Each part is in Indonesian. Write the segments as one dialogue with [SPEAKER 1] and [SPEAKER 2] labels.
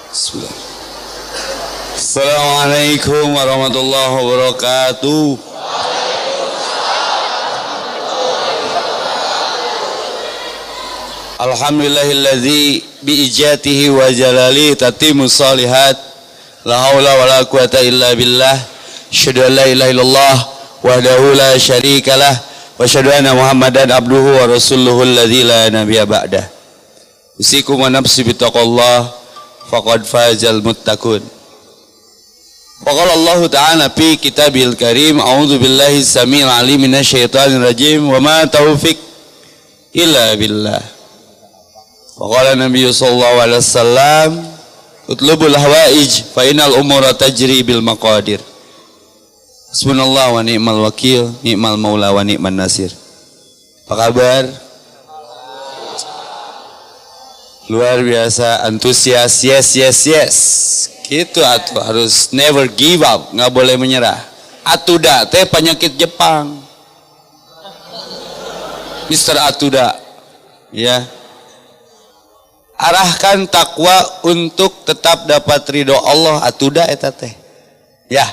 [SPEAKER 1] Bismillah. Assalamualaikum warahmatullahi wabarakatuh. Alhamdulillahilladzi biijatihi wa jalali tatimu salihat. La haula wa la quwata illa billah. Asyhadu an la ilaha illallah wahdahu la syarikalah wa asyhadu anna Muhammadan abduhu wa rasuluhu alladzi la nabiyya ba'dah. Usikum wa nafsi bittaqallah faqad fazal muttaqun. Faqala Allah Ta'ala fi kitabil karim, a'udzu billahi samil alim minasyaitonir rajim, wa ma taufiq illa billah. Faqala Nabi sallallahu alaihi wasallam, utlubul hawaij fa innal umura tajri bil maqadir. Hasbunallahu wa ni'mal wakil, ni'mal maula wa ni'man nasir. Apa kabar? Luar biasa, antusias, yes. Gitu atuh, harus never give up, nggak boleh menyerah. Atuda teh penyakit Jepang. Mr. Atuda, ya. Arahkan takwa untuk tetap dapat ridho Allah, atuda eta teh. Ya,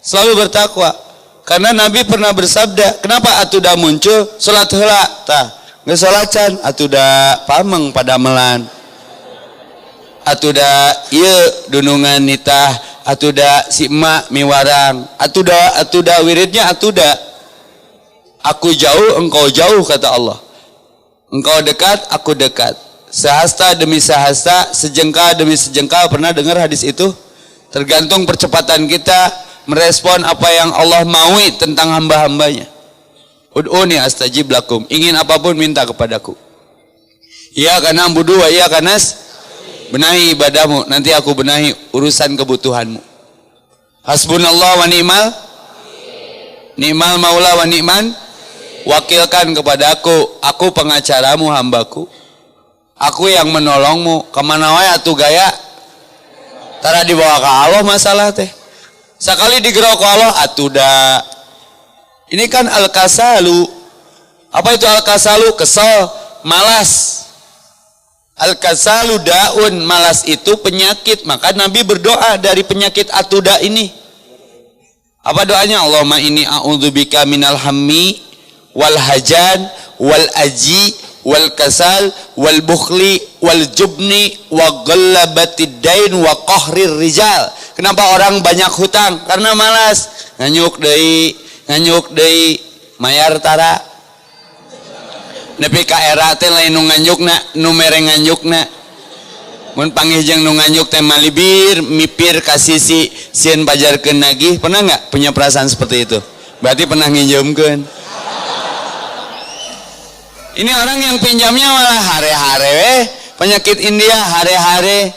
[SPEAKER 1] selalu bertakwa. Karena Nabi pernah bersabda, kenapa atuda muncul? Salat heula, tah. Geus salatan atuda pameng pada melan. Atuda ieu dunungan nitah, atuda si emak miwarang, atuda wiridnya atuda. Aku jauh, engkau jauh, kata Allah. Engkau dekat, aku dekat. Sehasta demi sehasta, sejengkal demi sejengkal. Pernah dengar hadis itu? Tergantung percepatan kita merespon apa yang Allah maui tentang hamba-hambanya. Ud'uni astajib lakum. Ingin apapun minta kepadaku. Iya karena budu wa iya kanas. Benahi ibadahmu, nanti aku benahi urusan kebutuhanmu. Hasbunallah wa ni'mal maula wa ni'man. Wakilkan kepada aku pengacaramu, hambaku. Aku yang menolongmu. Kemana wae atuh gaya. Tara dibawa ke Allah masalah teh. Sekali digerok ke Allah atuda. Ini kan al-kasalu. Apa itu al-kasalu? Kesel, malas. Al-kasalu daun, malas itu penyakit. Maka Nabi berdoa dari penyakit atuda ini. Apa doanya? Allahumma inni a'udzubika minal hammi wal hajan wal aji wal kasal wal bukhli wal jubni wa ghallabatid dain wa qahrir rijal. Kenapa orang banyak hutang? Karena malas. Nganyuk deui mayar tara. Nepi ka era teh lain nu nganyukna, nu mere nganyukna. Mun panggih nu nganyuk teh malibir, mipir ka sisi sieun pajarkeun nagih. Pernah enggak punya perasaan seperti itu? Berarti pernah nginjemkeun. Ini orang yang pinjamnya malah hare-hare penyakit India hare-hare.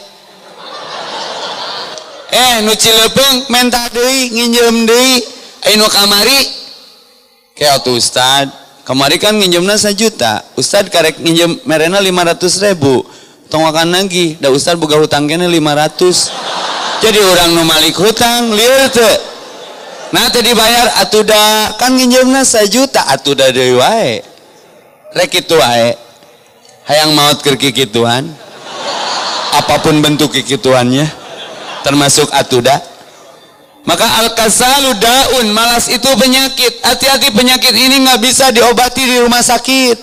[SPEAKER 1] Nu Cilepeung menta deui, nginjem deui, anu kamari. Kayak atuh Ustad. Kemarin kan nginjemna 1 juta, Ustad karek nginjem merena 500.000, tong akan lagi, da Ustad boga hutang kene 500, jadi orang nu malik hutang lieur teu, nah teu dibayar atuda kan nginjemna 1 juta, atuda deui wae, rek kitu wae, hayang maot keur kikituan, apapun bentuk kikituannya, termasuk atuda. Maka al-kasalu daun, malas itu penyakit. Hati-hati, penyakit ini nggak bisa diobati di rumah sakit.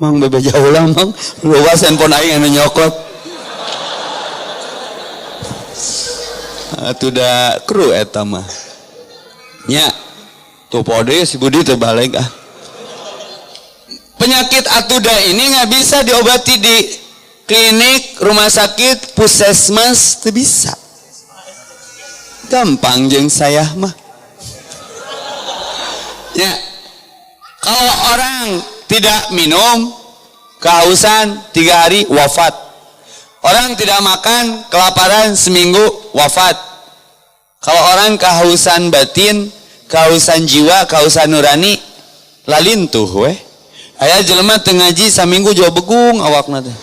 [SPEAKER 1] Mang bebe jauh lah mang, luas handphone aing anu nyokot. Atuh da kru eta mah. Nya, tuh pode si Budi teu balik ah. Penyakit atuda ini nggak bisa diobati di klinik, rumah sakit, puskesmas, teu bisa. Gampang jeung saya mah. Ya. Kalau orang tidak minum, kehausan 3 hari wafat. Orang tidak makan, kelaparan seminggu wafat. Kalau orang kehausan batin, kehausan jiwa, kehausan nurani, lalintuh weh. Aya jelema teu ngaji saminggu jauh begung awakna teh.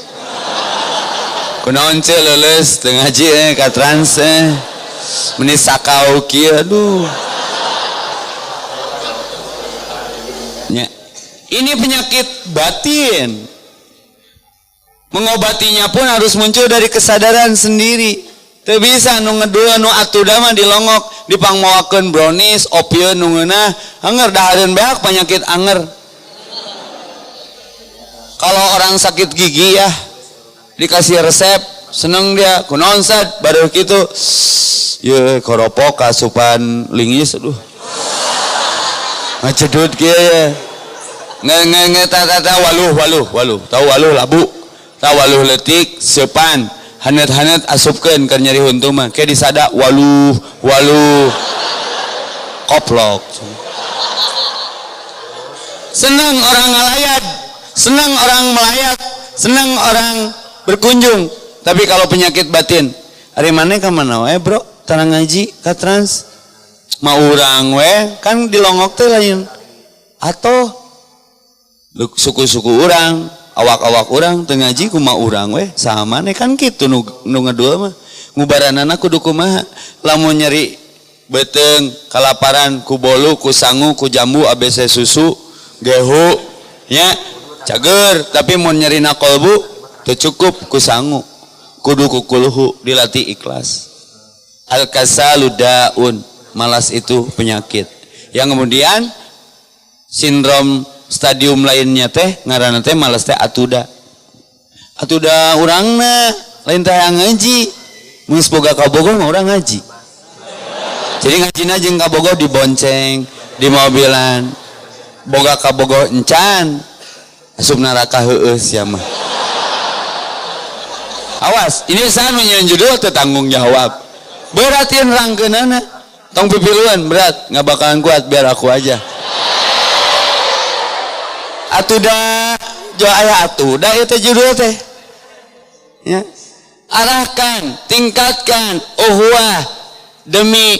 [SPEAKER 1] Kunaon ce leuleus teu ngaji ka trans meni sakau kieu aduh. Nya. Ini penyakit batin. Mengobatinya pun harus muncul dari kesadaran sendiri. Teu bisa nu ngedul nu atuda mah dilongok dipangmoakeun brownies, opieun nu ngeunah, anger dahareun beak penyakit anger. Kalau orang sakit gigi ya dikasih resep, seneng dia kunaon sad baru kitu. Ye koropok kasupan linggis aduh. Ngacedut kieu ya. Nge tata waluh. Tahu waluh labu. Tahu waluh leutik seupan. Hanet-hanet asupkeun keur nyeri huntu mah. Ke disada waluh. Koplok. Senang orang ngalayat, senang orang melayat, senang orang berkunjung. Tapi kalau penyakit batin, hari mana ka mana we bro? Tarang ngaji ka trans. Mau urang we kan dilongok teh lain. Atau suku-suku urang, awak-awak urang teu ngaji kumaha urang we sama nih kan kitu nu ngadua mah. Ngubaranana kudu kumaha? Lamun nyeri beteung, kalaparan, ku bolu, ku sangu, ku jambu, ABC susu, gehu, nya cager. Tapi mun nyerina kolbu teu cukup ku sangu, kudu ku kulhu, dilatih ikhlas. Al-kasalu daun, malas itu penyakit. Yang kemudian sindrom stadium lainnya teh ngaranna teh malas teh atuda. Atuda urangna lain teh ngaji. Mun boga kabogoh mah urang ngaji. Jadi ngajina jeung kabogoh dibonceng, di mobilan. Boga kabogoh encan asup neraka heueuh sia mah. Awas, ini saha nu nyeun judul teu tanggung jawab. Beratin rangkeunana. Tong pipiluan berat, nggak bakalan kuat biar aku aja. Atuda jo aya atuda itu judul teh. Ya. Arahkan, tingkatkan uhwah demi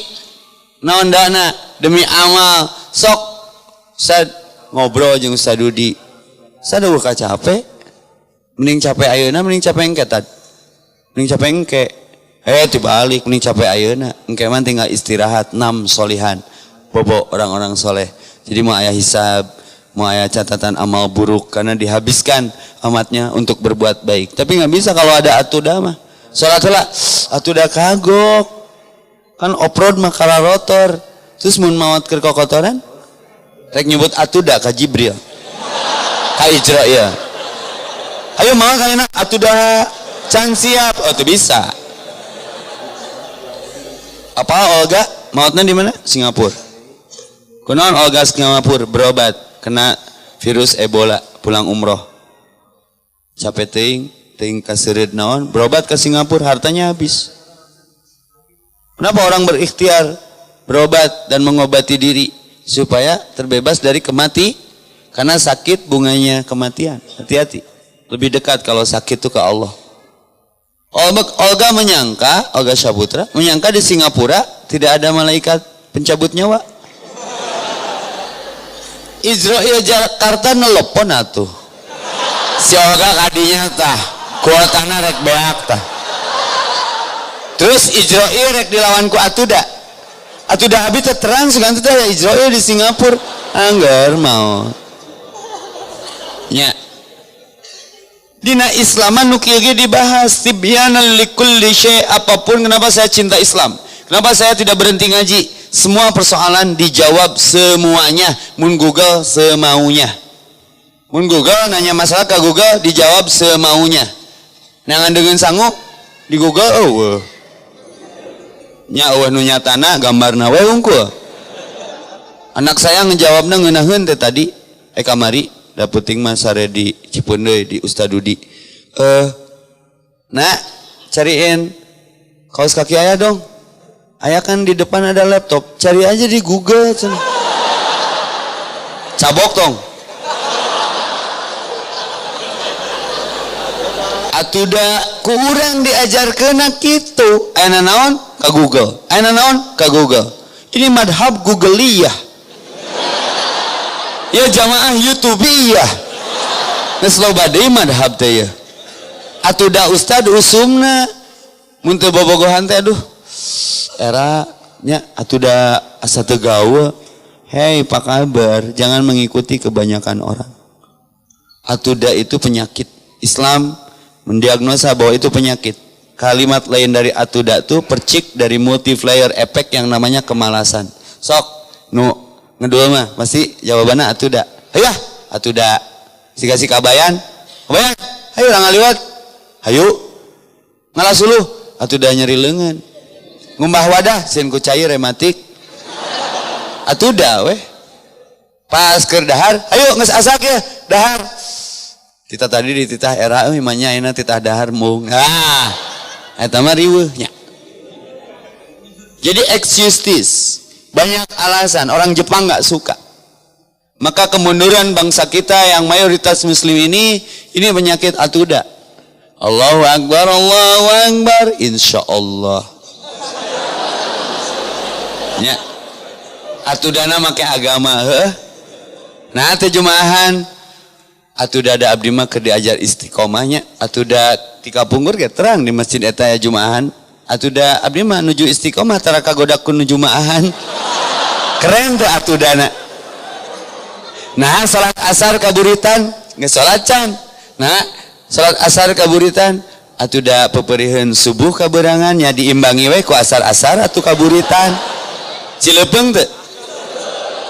[SPEAKER 1] naon dana, demi amal. Sok sad ngobrol jeung Sadudi. Sadeueuh ka capek. Mending capek ayeuna mending capek engke tad. Mending capek engke. Dibalik mending capek ayeuna. Engke mah tinggal istirahat 6 solihan. Bobo orang-orang soleh. Jadi mau aya hisab, mau aya catatan amal buruk karena dihabiskan amatnya untuk berbuat baik. Tapi nggak bisa kalau ada atuda mah. Salat heula atuda kagok. Kan off-road mah kala rotor. Terus mun maot keur kokotoran rek nyebut atuda ka Jibril. Ka Ijra ya. Ayo mah kana atuda can siap. Oh teu bisa. Apa Olga? Mautna di mana? Singapura. Kunaon Olga Singapura berobat kena virus Ebola pulang umroh. Capek teuing kaseureud naon berobat ke Singapura hartanya habis. Kenapa orang berikhtiar berobat dan mengobati diri supaya terbebas dari karena sakit bunganya kematian. Hati-hati. Lebih dekat kalau sakit itu ke Allah. Olga Saputra menyangka di Singapura tidak ada malaikat pencabut nyawa. Israel Jakarta nelpon atuh. Si Olga kadinya tah kuotana rek beak tah. Terus Israel rek dilawan ku Atuda. Atuda habis terang segan teh ya Israel di Singapura. Angger mau. Nya Dina Islaman nu kieu dibahas tibyanan likulli syai'. Apapun kenapa saya cinta Islam, kenapa saya tidak berhenti ngaji, semua persoalan dijawab semuanya. Mun Google semaunya. Mun Google nanya masalah ke Google dijawab semaunya. Nangan dengan sangu di Google nya nu nyatana gambarna we unggul. Anak saya ngejawabna ngeunaheun teh tadi kamari da peuting mah sare di Cipeundeuy di Ustadudi. Nak, cariin kaos kaki ayah dong. Ayah kan di depan ada laptop, cari aja di Google. Cabok tong. Atuda ku urang diajarkeun kitu. Ayeuna naon? Ka Google. Ayeuna naon? Ka Google. Ini madhab Googliyah. Ya jamaah YouTubeiyah. Geus loba deui madhab teh ya. Atuda ustad usumna mun teu bobogohan teh aduh. Era nya atuda asa teu gawe. Hei, apa kabar? Jangan mengikuti kebanyakan orang. Atuda itu penyakit. Islam mendiagnosa bahwa itu penyakit. Kalimat lain dari atuda itu percik dari multiplier effect yang namanya kemalasan. Sok nu ngedul mah pasti jawabannya atuda. Hayu atuda. Si kabayan. Kabayan. Hayu urang ngaliwat. Hayu. Ngalas uluh. Atuda nyeri leungeun. Ngumbah wadah sieun ku cai rematik. Atuda weh. Pas keur dahar, ayo geus asak ya, dahar. Tita tadi di titah era euy mah nya ayeuna titah dahar mung. Eta mah riweuh nya. Jadi excuses, banyak alasan. Orang Jepang nggak suka. Maka kemunduran bangsa kita yang mayoritas muslim ini penyakit atuda. Allahu Akbar, insya Allah. Ya. Atudana make agama, nah teh jumaahan atuda ada abdi mah keur diajar istiqomahnya. Atuda ti kapungkur ge terang di masjid eta ya jumaahan. Atuda abdi mah nuju istiqomah tara kagodak ku nuju jumaahan. Keren tuh atudana. Nah salat asar kaburitan geus salat can. Nah salat asar kaburitan atuda peperieun subuh kaberangan nya diimbangi we ku asar-asar atuh kaburitan. Cilepeung teu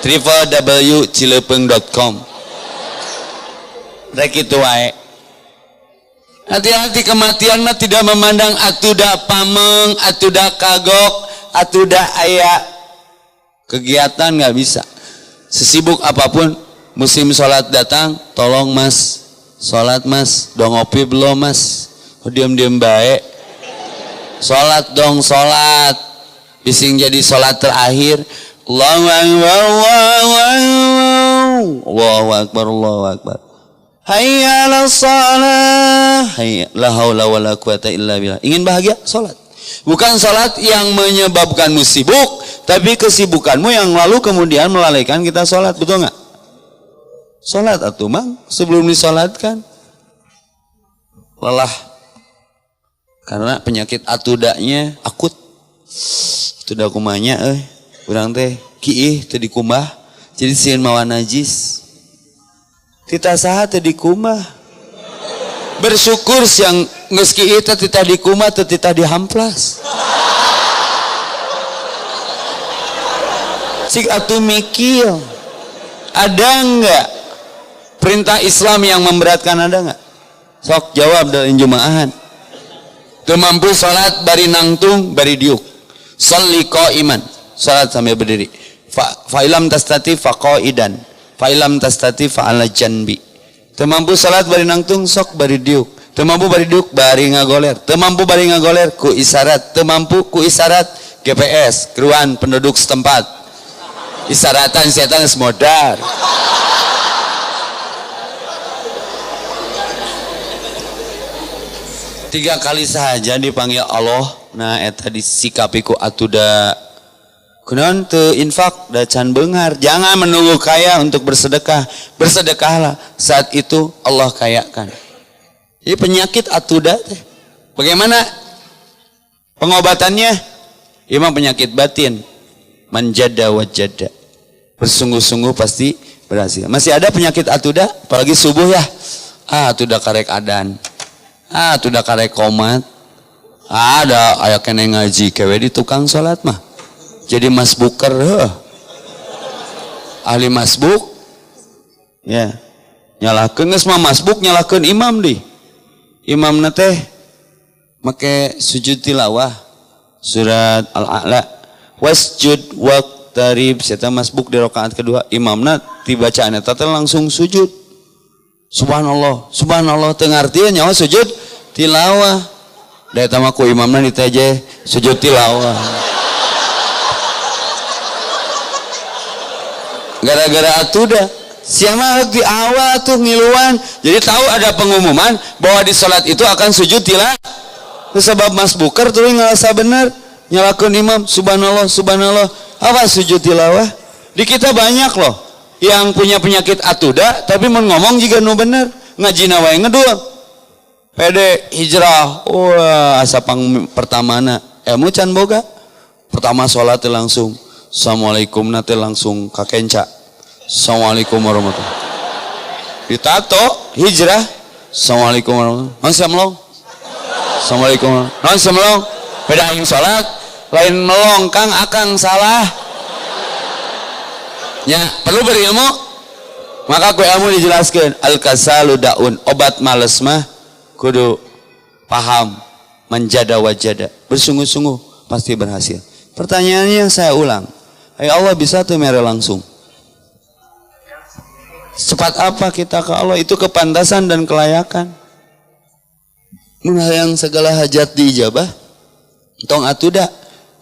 [SPEAKER 1] www.cilepeung.com. Rek itu wae. Hati-hati, kematian mah tidak memandang atuda pameng, atuda kagok, atuda aya kegiatan nggak bisa. Sesibuk apapun musim sholat datang, tolong mas, sholat mas, dong ngopi belum mas, diam-diam baik. Sholat dong sholat, bising jadi sholat terakhir. Allahu Akbar, Allahu Akbar. Hayya 'alas shalah. Hayya la haula wala quwata illa billah. Ingin bahagia, salat. Bukan salat yang menyebabkanmu sibuk, tapi kesibukanmu yang lalu kemudian melalaikan kita salat, betul enggak? Salat atuh mang sebelum disalatkan. Lelah. Karena penyakit atudanya akut. Atuda kumanya urang teh kiih teu dikumbah jadi sieun mawa najis. Tita saha teu dikumbah. Bersyukur siang geus kiih teh tita dikumbah teu tita dihamplas. Cik atuh mikir. Ada enggak perintah Islam yang memberatkan, ada enggak? Sok jawab dari jumaahan. Teu mampu salat bari nangtung bari diuk. Sholli qaiman. Salat sambil berdiri. Fa'ilam tastati faqaidan. Fa'ilam tastati fa'ala janbi. Teu mampu salat bari nangtung sok bari diuk. Teu mampu bari diuk bari ngagoler. Teu mampu bari ngagoler ku isyarat. Teu mampu ku isyarat GPS, keruan penduduk setempat. Isyaratan setan geus modar. Tiga kali saja dipanggil Allah. Nah eta disikapi ku atuda. Kunaon teu infak da can beunghar. Jangan menunggu kaya untuk bersedekah. Bersedekahlah, saat itu Allah kayakan. Jadi penyakit atuda teh. Bagaimana pengobatannya? Imam penyakit batin. Manjada wajada. Bersungguh-sungguh pasti berhasil. Masih ada penyakit atuda, apalagi subuh ya. Atuda karek adan. Atuda karek komat. Ada aya kene ngaji kewe di tukang salat mah. Jadi masbuker, ahli masbuk, ya, nyalakeun geus mah masbuk nyalakeun imam di, imam teh make sujud tilawah, surat Al-A'la, wasjud waqtarib, eta masbuk di rakaat kedua, imamna dibacaan eta teh langsung sujud, subhanallah, subhanallah, teu ngartieun nyawa sujud tilawah, da eta mah ku imamna diteje sujud tilawah. Gara-gara atuda siapa di awal tuh ngiluan, jadi tahu ada pengumuman bahwa di sholat itu akan sujud tilawah. Sebab masbuker tuh ngerasa benar nyalakan imam subhanallah subhanallah apa sujud tilawah. Di kita banyak loh yang punya penyakit atuda tapi mau ngomong juga nu bener ngaji wae ngedul pede hijrah. Wah asa pertamana ilmu can boga pertama sholat langsung assalamualaikum nate langsung kakenca. Assalamualaikum warahmatullahi wabarakatuh. Ditato hijrah. Assalamualaikum warahmatullahi wabarakatuh. Assalamualaikum. Non semelong. Beda aing salat, lain melong Kang akang salah. Ya, perlu berilmu. Maka ku ilmu dijelaskan al-kasalu daun, obat males mah kudu paham, menjada wajada, bersungguh-sungguh pasti berhasil. Pertanyaannya saya ulang. Allah bisa tuh mere langsung. Cepat apa kita ke Allah? Itu kepantasan dan kelayakan. Yang segala hajat diijabah. Tong atuda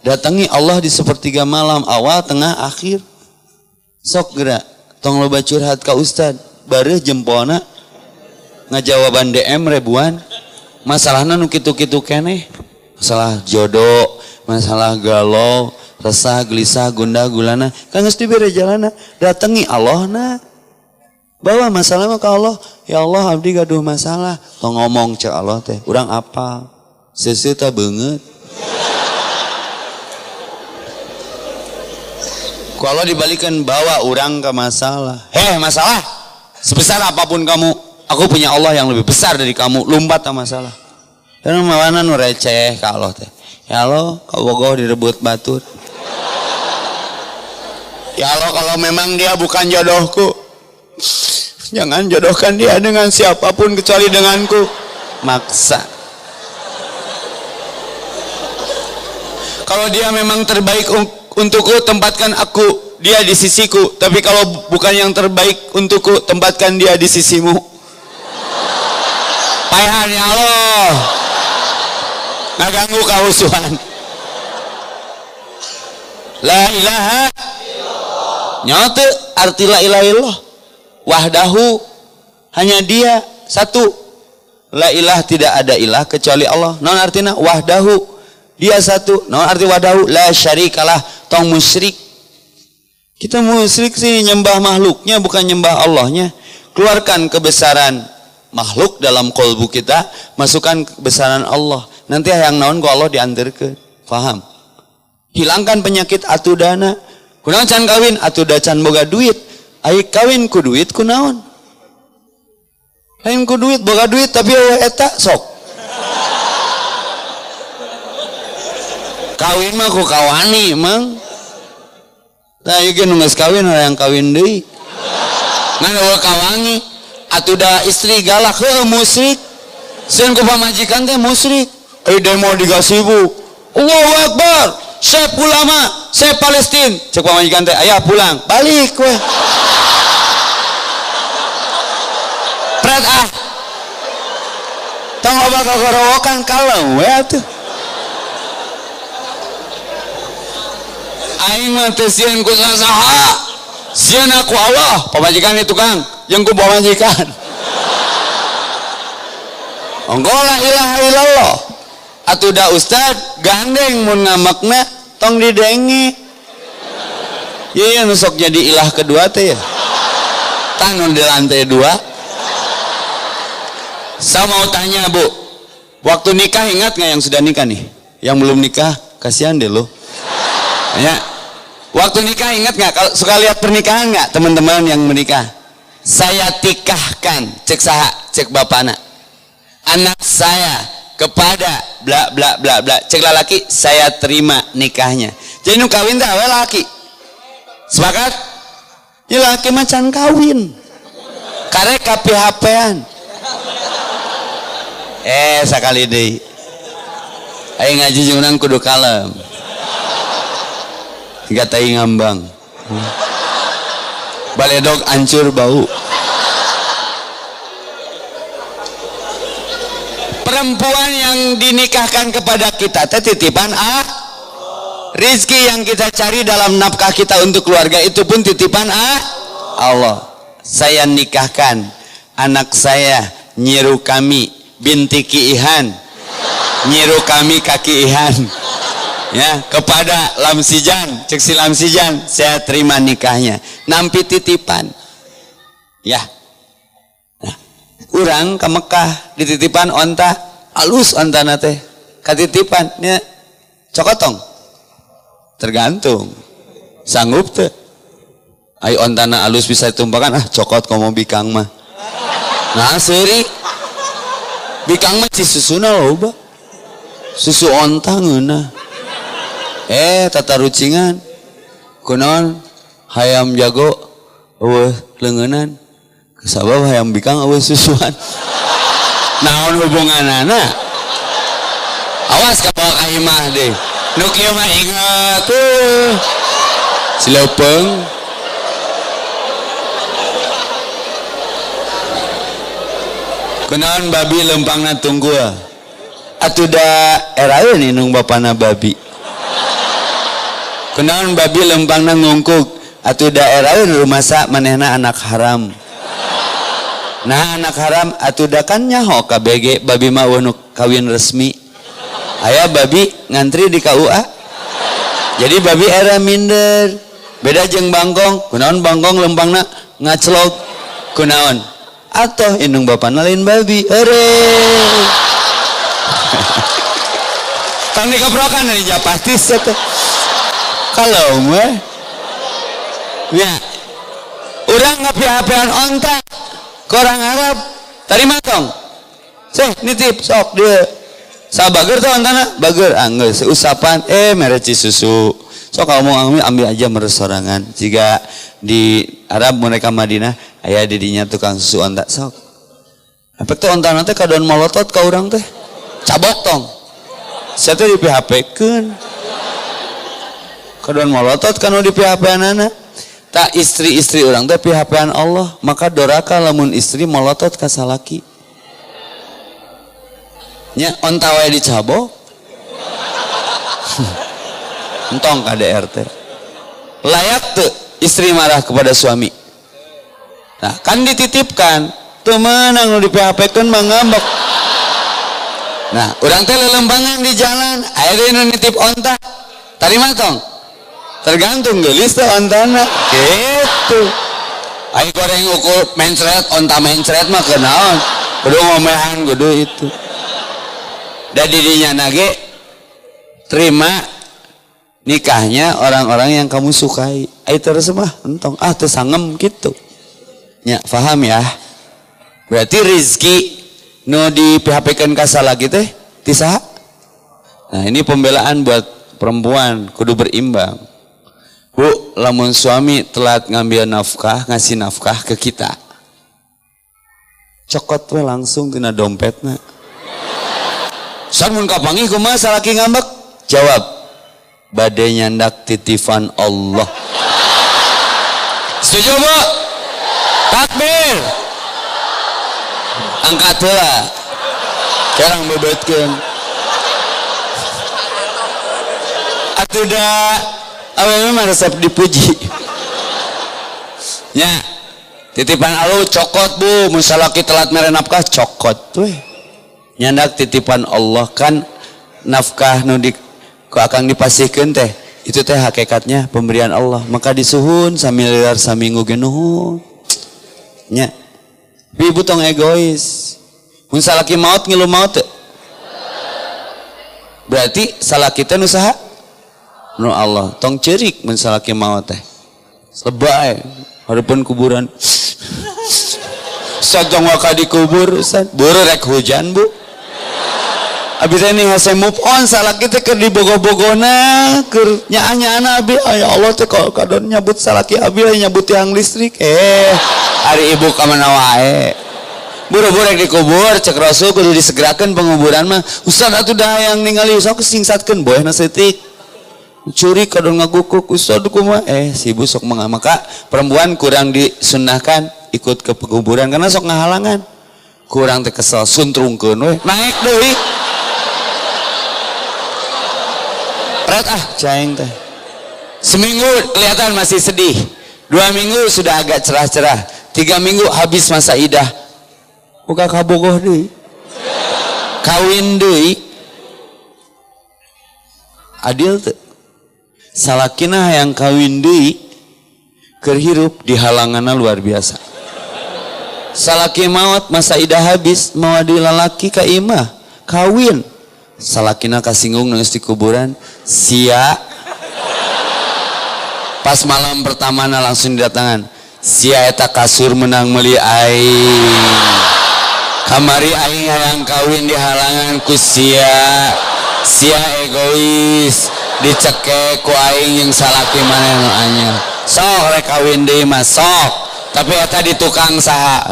[SPEAKER 1] datangi Allah di sepertiga malam, awal, tengah, akhir. Sok gerak. Tong loba curhat ka ustad, bareuh jempolna ngajawaban DM ribuan. Masalahna nu kitu-kitu keneh. Masalah jodoh, masalah galau, resah, gelisah, gundah, gulana. Kan geus dibere jalanna, datangi Allahna. Bawa masalah mah ka Allah. Ya Allah, abdi gaduh masalah. Tong ngomong cek Allah teh, urang apa? Seuseuh teh beungeut. Kalau dibalikan bawa orang ke masalah. Masalah. Sebesar apapun kamu, aku punya Allah yang lebih besar dari kamu. Lompat ke masalah. Dan mana nu receh ka Allah teh. Ya Allah, kau bogoh direbut batur. Ya Allah, kalau memang dia bukan jodohku, jangan jodohkan dia dengan siapapun kecuali denganku. Maksa. Kalau dia memang terbaik untukku, tempatkan dia di sisiku. Tapi kalau bukan yang terbaik untukku, tempatkan dia di sisimu. Payahan ya Allah, ngaganggu kahusuhan. La ilaha nyata arti la ilaha illallah wahdahu, hanya dia satu. La ilah, tidak ada ilah kecuali Allah. Non artinya wahdahu, dia satu. Non arti wahdahu la syarikalah, tong musyrik. Kita musyrik sih nyembah makhluknya, bukan nyembah Allahnya. Keluarkan kebesaran makhluk dalam kolbu kita, masukkan kebesaran Allah. Nanti yang naon ku Allah diantarkeun. Faham? Hilangkan penyakit atudana. Kunaon can kawin? Atuda can boga duit. Ai kawin ku duit kunaon? Lain ku duit, boga duit tapi eta sok. Kawin mah ku kawani emang. Nah ieu ge nu geus kawin yang kawin deui. Ngan eueuh kawangi, atuda istri galak heuh musyrik. Sieun ku pamajikan teh musyrik. Demo di Gasibu. Allahu Akbar. Syekh ulama, Syekh Palestina. Cek pamajikan teh, aya pulang. Balik we. Pret ah. Tong loba kagorowokan kalem we atuh. Aing mah teu sieun ku saha. Sieun aku Allah, pamajikan itu Kang, jeung ku pamajikan. Onggo la ilaha illallah. Atuda ustad gandeng mun ngamakna tong didengi. Ieu nu sok jadi ilah kedua teh ya. Tanu di lantai 2. Saya mau tanya Bu, waktu nikah ingat nggak yang sudah nikah nih? Yang belum nikah kasihan deh lo. Ya. Waktu nikah ingat nggak? Kalau suka lihat pernikahan nggak teman-teman yang menikah? Saya tikahkan, cek saha, cek bapana. Anak saya kepada bla bla bla bla, cek laki, saya terima nikahnya. Jadi nu kawin teh we laki. Sepakat? Ya laki macan kawin. Karek KPHP-an. Sakali deui. Aing ngaji jeung urang kudu kalem. Tiga tai ngambang. Baledog hancur bau. Perempuan yang dinikahkan kepada kita titipan rizki yang kita cari dalam nafkah kita untuk keluarga itu pun titipan Allah. Saya nikahkan anak saya Nyiru kami binti Ki Ihan, Nyiru kami Kaki Ihan, ya, kepada Lamsijan, cek si Lamsijan, saya terima nikahnya. Nampi titipan, ya. Nah, urang ke Mekah dititipan onta, alus onta nate, katitipan, ya, cokotong, tergantung, sanggup tuh. Ayo ontana alus bisa ditumpahkan, cokot komo bikang mah. Nah seri bikang mah cisusuna loba susu onta ngeunah tata rucingan kunaon hayam jago eueuh leungeunnan sabab hayam bikang eueuh susuan naon hubunganana awas ka bawa ka imah deh nu kieu mah inget sileupeng kunaon babi lempangna tunggul atuh da eraeun inung bapana babi kunaon babi lempangna ngungkuk atuh da eraeun rumasa manehna anak haram nah anak haram atuh da kan nyaho ka BG babi mah nu kawin resmi aya babi ngantri di KUA jadi babi era minder beda jeung bangkong kunaon bangkong lempangna ngaclok kunaon atoh indung bapana lain babi ere tang dikeprokan dari japati teh kalau mah ya urang ngapi-apian onta ke orang Arab tarima tong nitip sok dia sabager tuh ontana bager geus usapan mereci susu sok kamu ambil aja meres sorangan jika di Arab mereka Madinah aya di dinya tukang susu onta sok efek teh ontana teh kadoan molotot ka urang teh cabok tong saya teh di PHP-keun kadoan molotot kan di PHP-anana tak istri-istri orang teh PHP-an Allah maka doraka lamun istri molotot ka salaki nya onta wae dicabok entong KDR teh layak tuh istri marah kepada suami nah kan dititipkan tuh menang di PHP-keun mah ngambek nah urang teh lelempangan di jalan aya deui nu nitip onta tarima tong tergantung gelis teh ontana gitu ai goreng ukur mencret onta mencret mah kenaon kudu ngomehan kudu itu da didinya nage terima nikahnya orang-orang yang kamu sukai ai terus mah entong teu sangem gitu nya paham ya berarti rezeki nu di PHP-keun ka salaki teh ti saha nah ini pembelaan buat perempuan kudu berimbang Bu, lamun suami telat ngambil nafkah, ngasih nafkah ke kita. Cokot we langsung tina dompetna. San mun kapanggih kumaha salaki ngambek? Jawab, bade nyandak titipan Allah. Setuju, Bu? Takbir. Angkat heula. Jarang bebetkeun. Atuh da memang resep dipuji ya titipan Allah cokot Bu musalaki telat mere nafkah cokot tuh nyandak titipan Allah kan nafkah nu akan dipasihkeun teh itu teh hakikatnya pemberian Allah maka disuhun samiliar saminggu ge nuhun nya ibu tong egois mun salaki maot ngilu maot teh berarti salaki teh nu saha no Allah tong cerik mun salaki maot teh lebay hareupeun kuburan sajong waka dikubur Ustaz beureuk rek hujan Bu abi teh nih hase move on salaki teh keur dibogo-bogona keur nyaa-nyaana abi ya Allah teh kadon nyabut salaki abi nyabut tiang listrik ari ibu ka mana wae buru-buru rek dikubur cek Rasul kudu disegerakeun penguburan mah Ustaz atuh da yang ningali sok singsatkeun boehna seutik curi kadang ngagukuk Ustaz kumaha si ibu sok maka perempuan kurang disunnahkan ikut ke penguburan karena sok ngahalangan kurang teh kesel suntrungkeun we naik deui ret caing teh seminggu kelihatan masih sedih 2 minggu sudah agak cerah-cerah 3 minggu habis masa idah buka kabogoh deui kawin deui adil teh salakina yang kawin deui keur hirup di halanganna luar biasa salaki maot masa idah habis mau di lalaki ka imah kawin salakina kasinggung nangis di kuburan sia pas malam pertamana langsung didatangan sia eta kasur menang meuli aing kamari aing hayang kawin di halangan ku sia sia egois dicekek ku aing yang salaki maneh nu anyar sok rek kawin deui mah sok tapi eta di tukang saha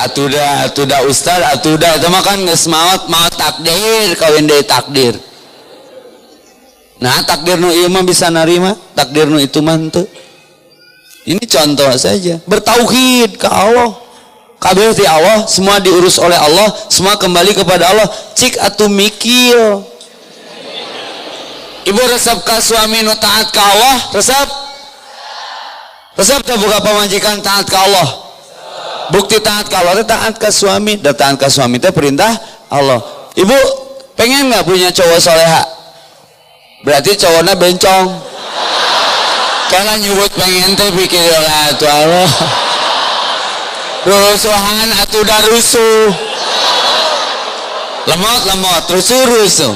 [SPEAKER 1] atuda ustad atuda itu mah kan geus maot takdir kawin deui takdir. Nah takdir nu ieu mah bisa narima, takdir nu itu mah henteu. Ini contoh saja. Bertauhid ke Allah. Kabeh ti Allah, semua diurus oleh Allah, semua kembali kepada Allah. Cik atuh mikir. Ibu resep ka suami nu taat ka Allah, resep? Resep teh boga pamajikan taat ka Allah. Bukti taat ka Allah teh taat ka suami, da taat ka suami teh perintah Allah. Ibu pengen enggak punya cowok soleha? Berarti cowoknya bencong. Karena nyebut pengen teh pikir lah tuh Allah. Rusuhan atuh dah rusuh. Lemot rusuh.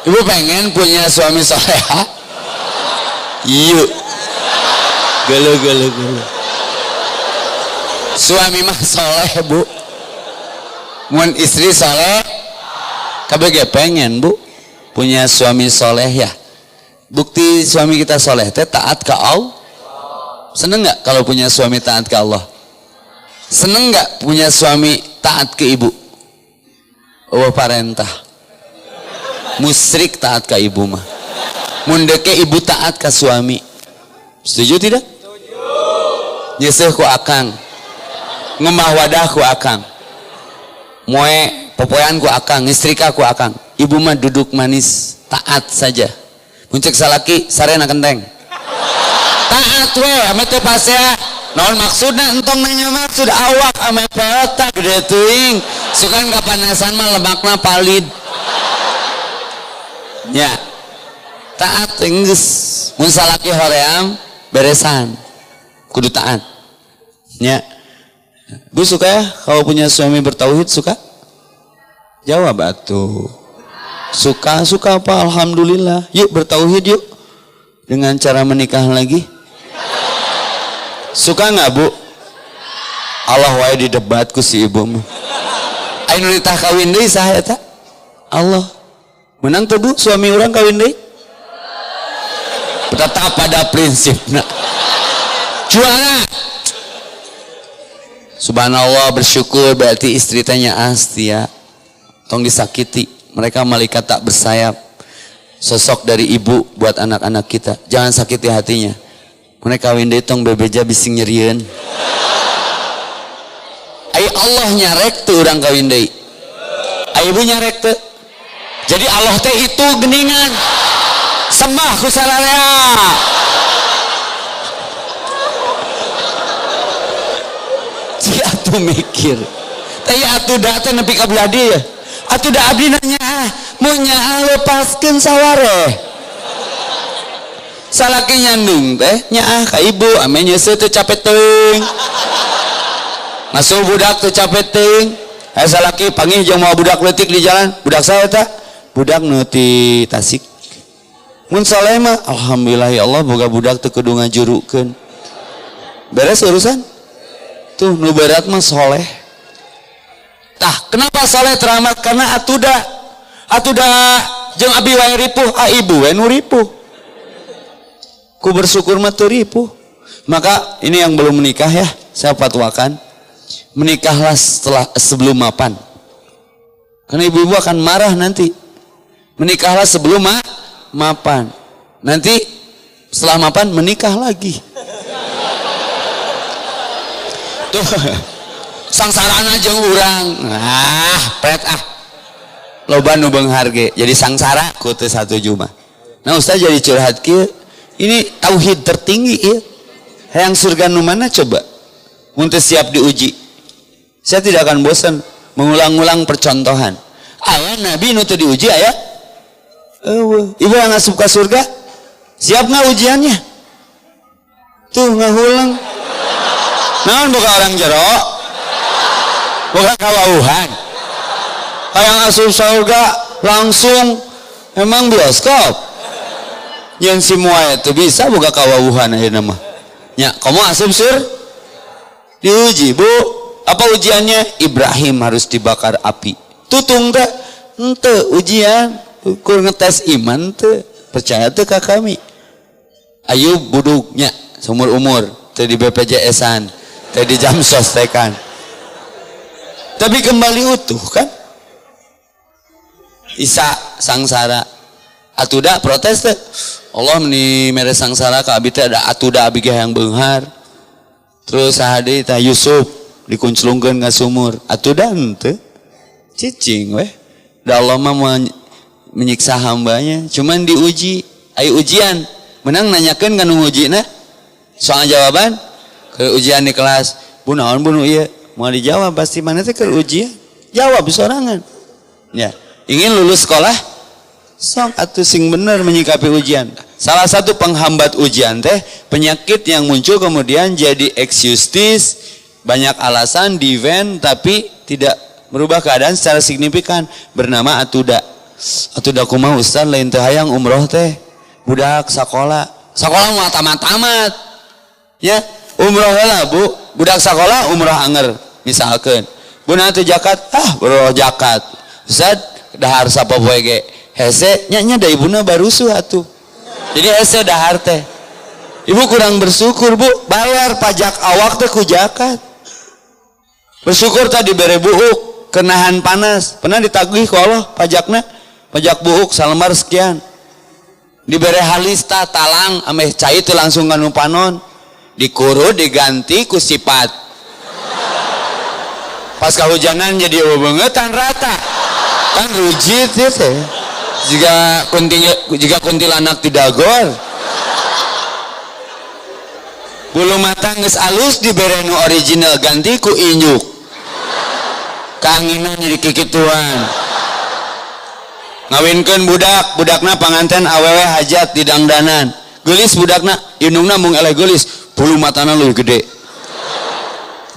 [SPEAKER 1] Ibu pengen punya suami soleha? Iya. Gelo. Suami mah soleh bu. Mun istri soleh, kabeh ge pengen bu. Punya suami soleh ya. Bukti suami kita soleh teh taat ke Allah. Seneng nggak kalau punya suami taat ke Allah? Seneng nggak punya suami taat ke ibu? Oh parentah. Musyrik taat ke ibu mah. Mundeke ibu taat ke suami. Setuju tidak? Setuju. Nyeseh ku akang. Ngemah wadah ku akang. Moe popoyan ku akang, istrika ku akang. Ibu mah duduk manis, taat saja. Muncik salaki, sarena kenteng. Taat we, ame teh pasea. Naon maksudna entong nanya maksud awak ame pelota gede teuing. Sukan kapanasan mah lemakna palid. Ya. Taat geus. Mun salaki hoream beresan. Kudu taat. Ya. Bu suka ya kalau punya suami bertauhid suka? Jawab atuh. Suka apa? Alhamdulillah. Yuk bertauhid yuk. Dengan cara menikah lagi. Suka nggak bu? Allah wae di debatku si ibu mah. Ayo nitah kawin deui saha eta? Allah. Menang tuh bu suami orang kawin deui? Tetap pada prinsipna. Juara. Subhanallah bersyukur berarti istri tanya astia. Tong disakiti. Mereka malaikat tak bersayap. Sosok dari ibu buat anak-anak kita. Jangan sakiti hatinya. Mereka kawin deui tong bebeja bising nyerieun. Ai Allah nyarek tuh orang kawin deui. Ai ibu nyarek tuh. Jadi Allah teh itu geningan. Sembah ku sararea. Si atuh mikir. Teh atuh da teh nepi ka beladi ya. Atuh da abdi nanya, munya lepaskeun sawareh. Salaki nyandung teh nyaah ka ibu ame nyeuseuh teu capek teuing. Ngasuh budak teu capek teuing. Salaki panggih jeung mau budak leutik di jalan. Budak saha eta? Budak nu ti Tasik. Mun saleh mah alhamdulillah ya Allah boga budak teu kudu ngajurukeun. Beres urusan? Tuh nu berat mah soleh. Tah, kenapa soleh teramat? Karena atuda jeung abi wae ripuh, ibu wae nu ripuh. Ku bersyukur mah teu ripuh. Maka ini yang belum menikah ya, saya fatwakan, menikahlah sebelum mapan. Karena ibu-ibu akan marah nanti. Menikahlah sebelum mapan. Nanti setelah mapan menikah lagi. Tuh. Sangsarana jeung urang pret loba nu beunghar ge jadi sangsara ku teu satuju mah. Nah ustaz jadi curhat kieu ini tauhid tertinggi ieu. Hayang surga nu mana coba? Mun teu siap diuji. Saya tidak akan bosan mengulang-ulang percontohan. Aya nabi nu teu diuji aya? Ibu yang asup ka surga? Siap enggak ujiannya? Tuh ngahulang. Naon boga orang jero? Bukan kawauhan. Kayak asup surga langsung emang bioskop. Yang si muaya itu bisa buka kawauhan aja nama. Ya, kamu asup sur diuji bu. Apa ujiannya? Ibrahim harus dibakar api. Tutung tak? Ente ujian. Ukur ngetes iman teu. Percaya teu ka kami. Ayub buduknya seumur umur. Teu di BPJS-an. Teu di Jamsos tekan. Tapi kembali utuh kan? Isa sangsara. Atuda protes teh. Allah meni mere sangsara ka abi teh ada atuda abi ge yang beunghar. Terus sahade teh Yusuf dikunclungkeun ka sumur. Atuda henteu. Cicing weh. Da Allah mah menyiksa hambanya. Cuman diuji. Aya ujian. Menang nanyakeun ka nu ngujina. Soal jawaban ke ujian di kelas. Bu naon bu nu ieu? Mau dijawab pasti mana teh keur ujian. Jawab sorangan. Ya, ingin lulus sekolah? Sok atuh sing bener menyikapi ujian. Salah satu penghambat ujian teh penyakit yang muncul kemudian jadi ex-justis, banyak alasan divent tapi tidak merubah keadaan secara signifikan, bernama atuda. Atuda kumaha ustaz lain teu hayang umroh teh. Budak sakola mau tamat-tamat. Ya, umroh heula Bu. Budak sakola umroh anger misalkan. Bu na teu zakat, bro zakat. Ustaz dahar sapopoe ge hese nya da ibuna barusuh atuh. Jadi hese dahar teh. Ibu kurang bersyukur Bu, bayar pajak awak teh ku zakat. Bersyukur tadi dibere buuk, kenahan panas. Pernah ditagih ku Allah pajakna? Pajak buuk salembar sekian. Dibere halista talang ameh cai teh langsung kanu panon. Dikurut diganti ku sifat. Pas kahujanan jadi bebengetan rata. Kan rujit ya teh. Jika kuntilanak tidak gor. Bulu mata geus alus dibere nu original ganti ku inyuk. Kanginan jadi kikituan. Ngawinkeun budakna panganten awewe hajat di dangdanan. Geulis budakna, indungna mung eleh geulis, bulu matana leuwih gede.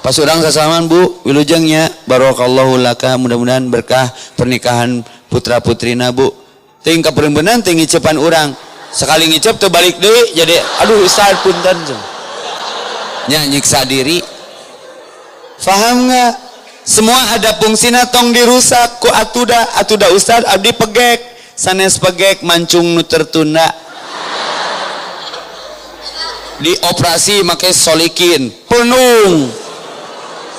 [SPEAKER 1] Pas urang sasalaman Bu, wilujeng nya barakallahu laka, mudah-mudahan berkah pernikahan putra-putrina Bu. Ting kapereumbeunana ting ngicepan urang. Sekali ngicep teu balik deui jadi aduh ustaz punten. Nya nyiksa diri. Paham enggak? Semua ada fungsina tong dirusak ku atuda ustaz abdi pegek. Sanes pegek mancung nu tertunda. Dioperasi make solikin penuh.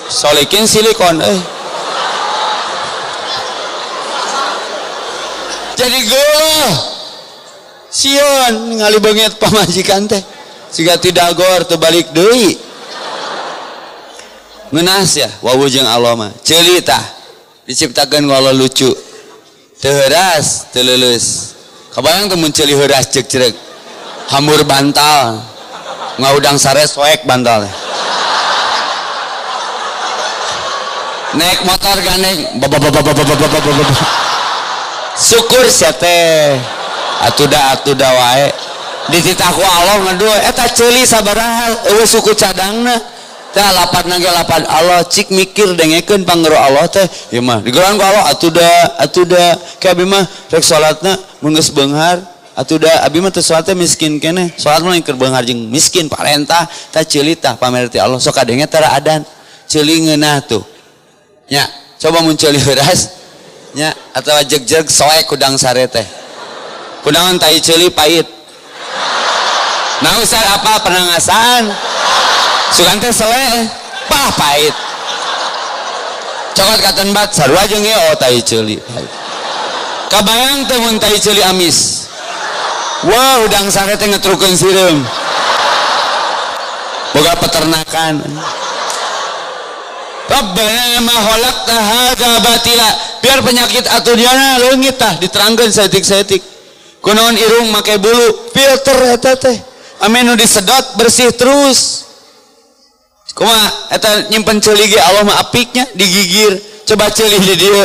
[SPEAKER 1] Solikin silikon jadi geulah sion ngali beungeut pamajikan teh siga tidak gor teu balik deui ngeunas ya wawujeng Allah mah ceuli tah diciptakeun ku Allah lucu teu heuras teu leuleus kabayang teu mun ceuli heuras ceuk ceurek hambur bantal ngaudang sare soek bantal naik motor gandeng syukur sia teh atuda wae dititaku Allah ngaduh eta ceuli sabaraha eueuh suku cadangna teh lapatna ge lapat Allah cik mikir dengekeun panggeru Allah teh ieu mah digeran ku Allah atuda ke abi mah rek salatna mun geus beunghar atuda abi mah teu salat teh miskin keneh salat mah keur beunghar jeung miskin parentah tah ceuli tah pamer ti Allah sok kadenge tara adan ceuli ngeunah tuh nya coba muncul heuras nya atawa jeg-jeg soek kudang sare teh kudangan tai ceuli pait nah ustaz apa pernah ngasaan sugan teh seleh pait cokot katen bat sarua jeung ieu tai ceuli kabayang teh mun tai ceuli amis wah udang sare teh ngetrukeun sireum boga peternakan Rabbana ma khalaqta hadza batila biar penyakit atudiana leungit tah diterangkeun saeutik-saeutik kunaon irung make bulu filter eta teh ame nu disedot bersih terus kumaha eta nyimpen ceuli ge Allah mah apiknya digigir coba ceuli di dieu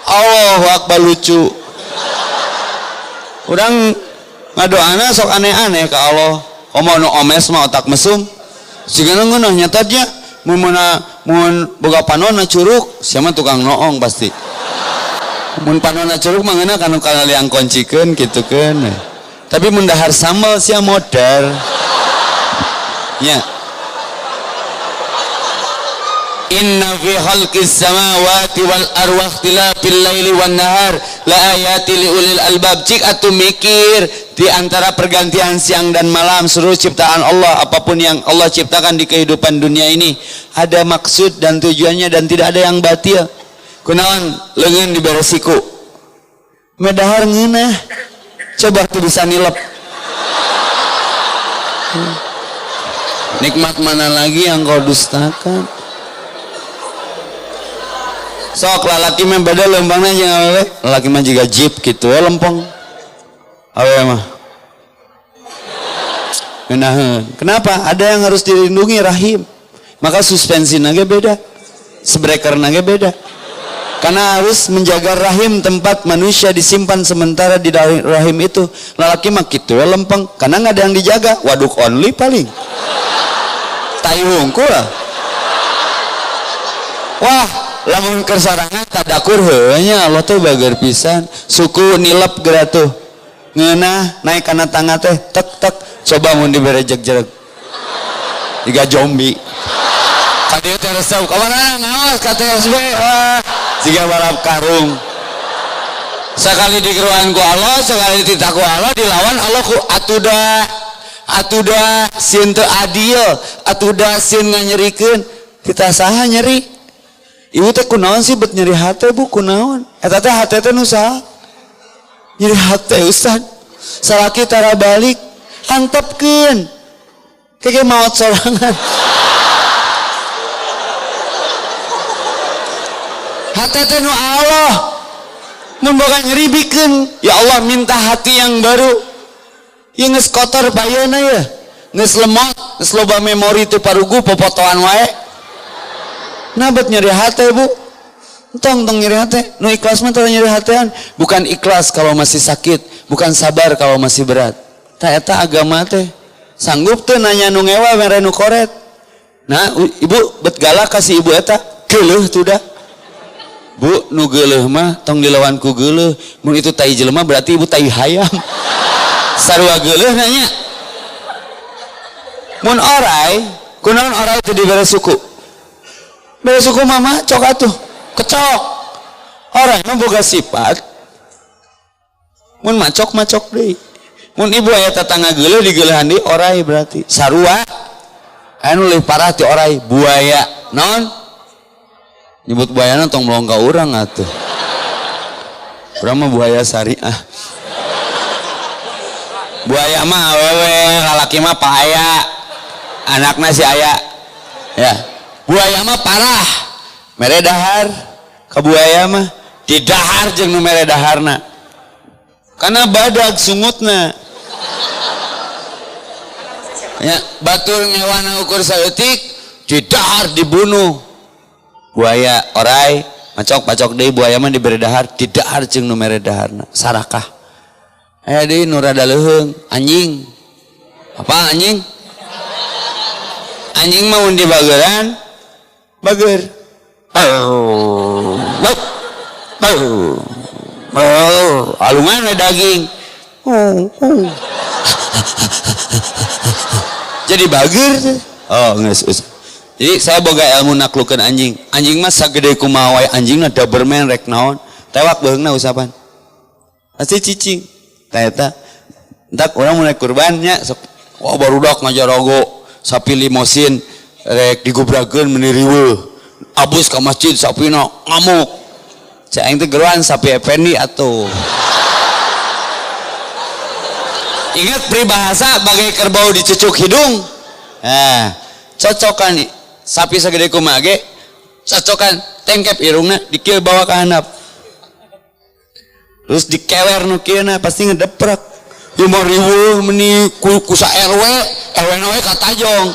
[SPEAKER 1] Allahu akbar lucu urang ngadoana sok aneh-aneh ka Allah komo nu omes mah otak mesum sigana ngeunah nyatanya mun boga panonna curug siapa tukang noong pasti mun panonna curug mah ngeunah kanu kaliang koncikeun kitukeun tapi mun dahar sambal sia modar nya Inna fi khalqis samawati wal arwah ikhtilafil laili wan nahar la ayati liulil albab. Cik atuh mikir di antara pergantian siang dan malam seluruh ciptaan Allah, apapun yang Allah ciptakan di kehidupan dunia ini ada maksud dan tujuannya dan tidak ada yang batil. Kunaon leungeun diberesiku medahar ngeunah coba tuh bisa nilep. Nikmat mana lagi yang kau dustakan? Sok lalaki mah beda lempangna jeung awewe. Lalaki mah juga jeep gitu ya lempeng. Awewe mah ngeunaheun. Kenapa? Ada yang harus dilindungi rahim. Maka suspensinya ge beda. Sebrekerna ge beda. Karena harus menjaga rahim tempat manusia disimpan sementara di rahim itu. Lalaki mah kitu ya lempeng karena enggak ada yang dijaga. Waduk only paling. Tai hungkul lah. Wah, lamun kersarangan tadakur heunya Allah tuh bager pisan. Suku nilep geura tuh. Ngeunah naik kana tangga teh tek tek coba mun dibere jeg-jeg. Diga zombie. Kadieu teh resep ka mana ngaos ka TSB. Siga balap karung. Sekali digeruan ku Allah, sekali dititah ku Allah, dilawan Allah ku atuda sin teu adil, atuda sin nganyerikeun. Kita saha nyeri? Ibu teh kunaon sih bet nyeri hate bu kunaon? Eta teh hate teh nu saha? Nyeri hate Ustaz. Salaki tara balik antepkeun. Keke maot sorangan. Hate teh nu Allah. Mun boga nyeri bikeun, ya Allah minta hati yang baru. Ieu geus kotor bayeuna ya. Geus lemot, geus loba memori teu parugu popotoan wae. Nah bet nyeri hati bu, tong nyeri hati. Nu ikhlas mah tara nyeri hatian. Bukan ikhlas kalau masih sakit, bukan sabar kalau masih berat. Ta eta agama teh sanggup teu nanya nu ngewa mere nu koret. Nah ibu bet galak kasih ibu eta geuleuh tuh dah. Bu nu geuleuh mah tong dilawan ku geuleuh. Mun itu tai jelema berarti ibu tai hayam. Sarua geuleuh nanya. Mun orai, kunaon orai teu dibere suku? Bere suku mama cok atuh, kecok. Orai mah boga sifat. Mun macok deui. Mun ibu aya tetangga geuleuh digeuleuhan deui orai berarti. Sarua anu leuwih parah ti orai buaya. Naon? Nyebut buayana tong melong ka urang atuh. Urang mah buaya syariah. Buaya mah awewe, lalaki mah pa aya. Anakna si aya. Ya. Buaya mah parah. Mere dahar ka buaya mah di dahar jeung nu mere daharna. Karena badag sungutna. Ya, batur ngewana ukur saeutik di dahar dibunuh. Buaya orai macok deui buaya mah diberi dahar di dahar jeung nu mere daharna. Sarakah. Aya deui nu rada leuheung, anjing. Apa anjing? Anjing mah mun dibageuran bager. Alungan we daging. Jadi bager. Oh geus. Jadi saya boga ilmu naklukeun anjing. Anjing mah sagede kumaha wae anjingna Doberman rek naon. Tewak beungna usapan. Pasti cicing. Eta entak urang mun kurbannya sok wah barudak ngajarogo sapi limosin rek digubrakeun meuni riweuh abus ka masjid sapina ngamuk cek aing teh geruan sapi Effendi atuh. Ingat peribahasa bagai kerbau dicucuk hidung. Nah cocokan sapi sagede kumaha ge cocokan tengkep irungna dikieu bawa ka handap. Terus dikewer nu kieu na pasti ngedeprek. Ieu mah riweuh meuni ku sa RW na we katajong.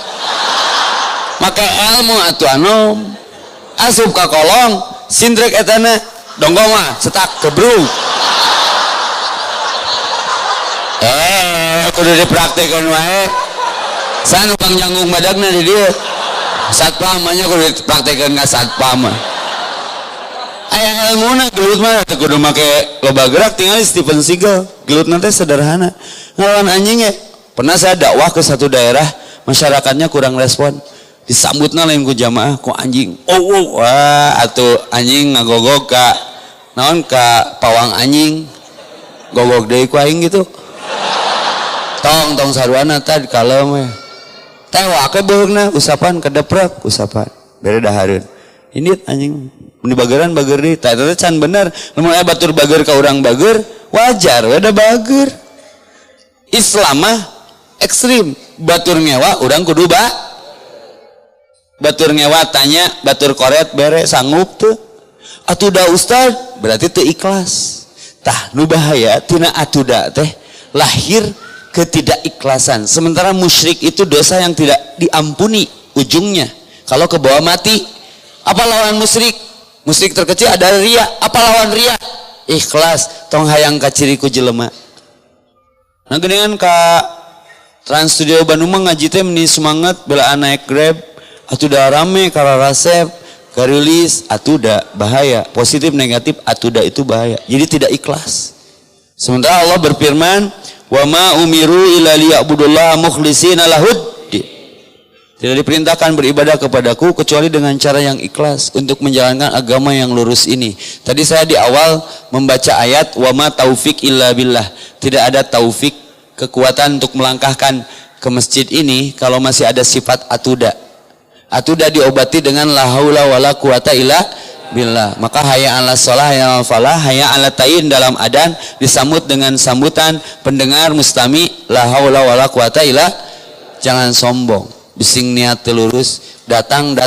[SPEAKER 1] Make ilmu atuh anom. Asup ka kolong, sindrek etana donggong mah cetak gebrung. Kudu dipraktekeun wae. Sanu Kang Janggung badagna di dieu. Satpam nya kudu dipraktekeun ka satpam. Aya ilmuna gelut mah teu kudu make loba gerak tinggal Steven Seagal. Gelutna teh sederhana. Ngelawan anjing ya. Pernah saya dakwah ke satu daerah, masyarakatnya kurang respon. disambutna lain ku jamaah ku anjing. Wah atuh anjing ngagogog ka naon ka pawang anjing. Gogog deui ku aing gitu. Tong saruana tah kalem we. Teh wake beugna usapan kedeprek usapan. Bere dahareun. Ini anjing mun bageran bager deui tah eta can bener. Lamun aya batur bager ka urang bager wajar we da bager. Islam mah ekstrim. Batur ngewa urang kudu batur ngewa tanya batur koret bere sanggup tuh atuda ustad berarti teu ikhlas tah nu bahaya tina atuda teh lahir ketidakikhlasan sementara musyrik itu dosa yang tidak diampuni ujungnya kalau ke bawah mati. Apa lawan musyrik? Musyrik terkecil ada ria. Apa lawan ria? Ikhlas tong hayang ka ciri ku jelema. Nah geningan ka Trans Studio Bandung mah ngaji teh meni semangat belaan naik Grab atuda rame kara resep garilis atuda bahaya positif negatif atuda itu bahaya jadi tidak ikhlas. Sementara Allah berfirman wa ma umiru illa liya'budullaha mukhlishina lahud-din. Tidak diperintahkan beribadah kepadaku kecuali dengan cara yang ikhlas untuk menjalankan agama yang lurus ini. Tadi saya di awal membaca ayat wa ma taufik illa billah. Tidak ada taufik kekuatan untuk melangkahkan ke masjid ini kalau masih ada sifat atuda. Atuda diobati dengan la haula wala quwata illa billah. Maka hayya 'alas shalah hayya 'alal falah hayya 'alat ta'in dalam adzan disambut dengan sambutan pendengar mustami la haula wala quwata illa. Jangan sombong, bising niat lurus, datang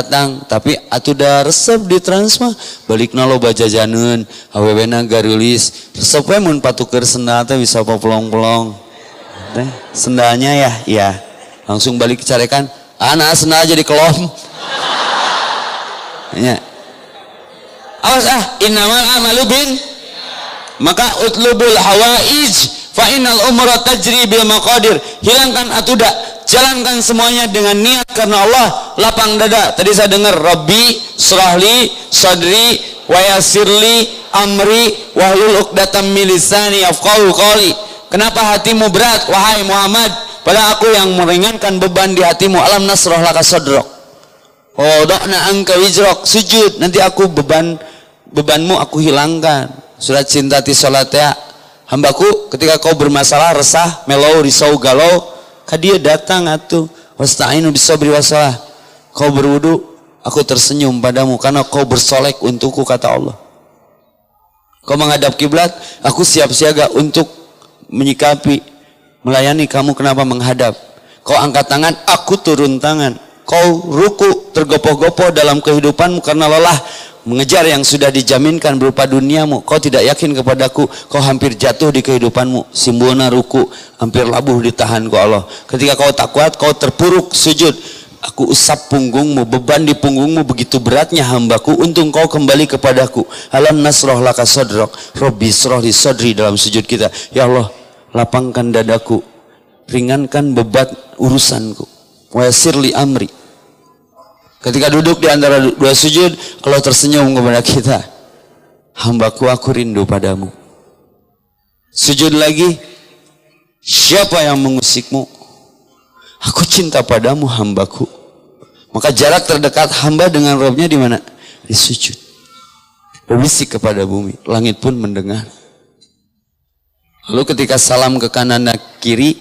[SPEAKER 1] tapi atuda resep di Trans mah balikna loba jajaneun, awewena garilis, resep we mun patuker sendal teh bisa popolong-polong. Sendalnya ya langsung balik carekan anak sendal jadi kelom ya awas innamal amalu bin maka utlubul hawaij fa innal umra tajri bil maqadir. Hilangkan atuda, jalankan semuanya dengan niat karena Allah. Lapang dada. Tadi saya dengar Rabbi syrahli sadri wa yassirli amri wahlul 'uqdatam min lisani yafqahu qawli. Kenapa hatimu berat wahai Muhammad? Padahal aku yang meringankan beban di hatimu. Alam nasrah laka sadrak. Oh, dakna angka wizrak. Sujud. Nanti aku bebanmu aku hilangkan. Surat cinta ti salat ya. Hambaku ketika kau bermasalah resah, melau, risau, galau, ka dia datang atuh. Wasta'inu bisabri wasalah. Kau berwudu, aku tersenyum padamu karena kau bersolek untukku kata Allah. Kau menghadap kiblat, aku siap siaga untuk menyikapi melayani kamu. Kenapa menghadap? Kau angkat tangan, aku turun tangan. Kau ruku tergopoh-gopoh dalam kehidupanmu karena lelah mengejar yang sudah dijaminkan berupa duniamu. Kau tidak yakin kepadaku, kau hampir jatuh di kehidupanmu. Simbona ruku, hampir labuh ditahan ku Allah. Ketika kau tak kuat, kau terpuruk sujud. Aku usap punggungmu, beban di punggungmu begitu beratnya hambaku, untung kau kembali kepadaku. Alam nasroh laka sodrok, Robbi sroh di sodri dalam sujud kita. Ya Allah, lapangkan dadaku, ringankan beban urusanku. Wa yassirli amri. Ketika duduk di antara dua sujud, kalau tersenyum kepada kita, hambaku aku rindu padamu. Sujud lagi, siapa yang mengusikmu? Aku cinta padamu hambaku. Maka jarak terdekat hamba dengan Rabbnya di mana? Di sujud. Berbisik kepada bumi, langit pun mendengar. Lalu ketika salam ke kanan dan kiri,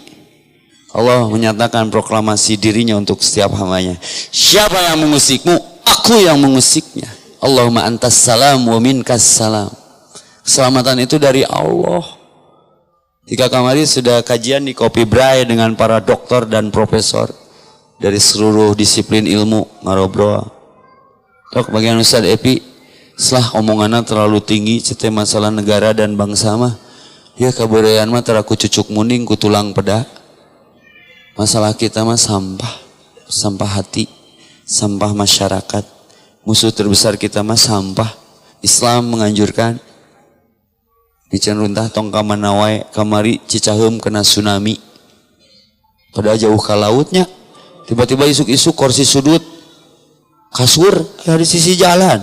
[SPEAKER 1] Allah menyatakan proklamasi dirinya untuk setiap hambanya. Siapa yang mengusikmu? Aku yang mengusiknya. Allahumma antas salam wa minkas salam. Keselamatan itu dari Allah. Jika kemarin sudah kajian di Kopi Bray dengan para dokter dan profesor dari seluruh disiplin ilmu ngarobrol. Tok bagian Ustaz Epi, setelah omongannya terlalu tinggi cetai masalah negara dan bangsa mah, ya kabudayaan mah teraku cucuk muning ku tulang peda. Masalah kita mah sampah, sampah hati, sampah masyarakat. Musuh terbesar kita mah sampah. Islam menganjurkan bican runtah tong kamanawai kamari Cicaheum kena tsunami. Pada jauh ke lautnya, tiba-tiba isuk-isuk kursi sudut kasur ada di sisi jalan.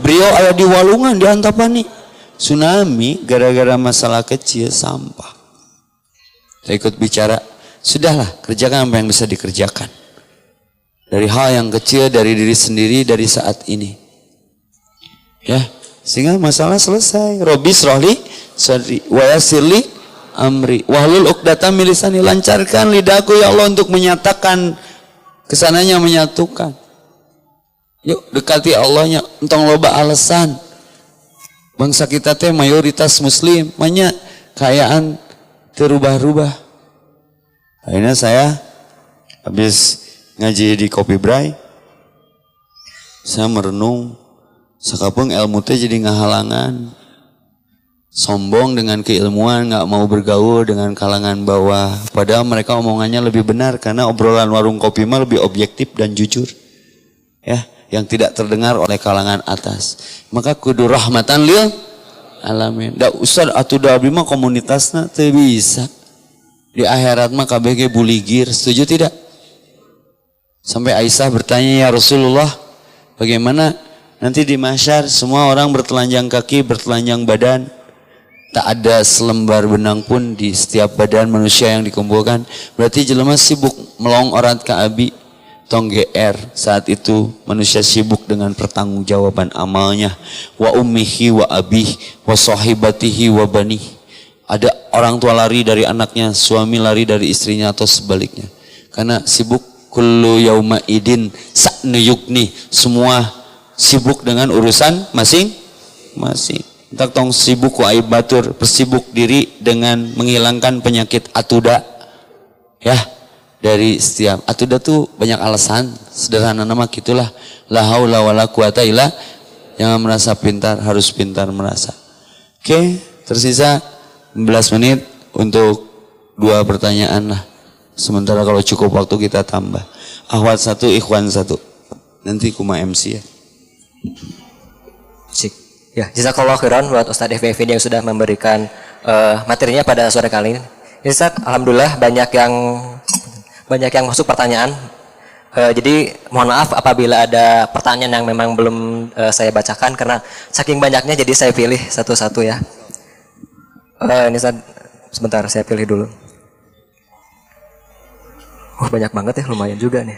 [SPEAKER 1] Beliau ada di Walungan di Antapani. Tsunami gara-gara masalah kecil sampah. Saya ikut bicara, sudahlah kerjakan apa yang bisa dikerjakan. Dari hal yang kecil, dari diri sendiri, dari saat ini. Ya, sehingga masalah selesai. Robbi srohli sadri wa yassirli amri wahlul 'uqdatam min lisani, lancarkan lidahku ya Allah untuk menyatakan kesananya menyatukan. Yuk dekati Allahnya, entong loba alasan. Bangsa kita teh mayoritas muslim, banyak kayaan terubah-rubah. Akhirnya saya habis ngaji di Kopi Bray, saya merenung, sakapung ilmu teh jadi ngahalangan. Sombong dengan keilmuan, gak mau bergaul dengan kalangan bawah. Padahal mereka omongannya lebih benar, karena obrolan warung kopi mah lebih objektif dan jujur. Ya, yang tidak terdengar oleh kalangan atas. Maka kudu rahmatan lil alamin. Da usah atuh da abdi mah komunitasna teu bisa. Di akhirat mah KBG buligir, setuju tidak? Sampai Aisyah bertanya, ya Rasulullah, bagaimana nanti di mahsyar semua orang bertelanjang kaki, bertelanjang badan, tak ada selembar benang pun di setiap badan manusia yang dikumpulkan. Berarti jelema sibuk melong orat ka abi, tong GR. Saat itu manusia sibuk dengan pertanggungjawaban amalnya. Wa ummihi wa abih wa sahibatihi wa banih. Ada orang tua lari dari anaknya, suami lari dari istrinya, atau sebaliknya. Karena sibuk. Kullu yauma idin sa'nu yukni, semua sibuk dengan urusan masing-masing. Tak tong sibuk ku aib batur, bersibuk diri dengan menghilangkan penyakit atuda. Ya, dari setiap atuda tuh banyak alasan, sederhana nama gitulah. La haula wala quwata illa, jangan merasa pintar, harus pintar merasa. Oke, tersisa 11 menit untuk 2 pertanyaan lah. Sementara kalau cukup waktu kita tambah. Ahwat 1, ikhwan 1. Nanti kuma MC ya.
[SPEAKER 2] Sik. Ya, jazakallah khairan buat Ustadz FF yang sudah memberikan materinya pada sore kali ini. Ya, Ustadz, alhamdulillah banyak yang masuk pertanyaan. Jadi mohon maaf apabila ada pertanyaan yang memang belum saya bacakan, karena saking banyaknya jadi saya pilih satu-satu ya. Ini Ustadz, sebentar saya pilih dulu. Banyak banget ya, lumayan juga nih.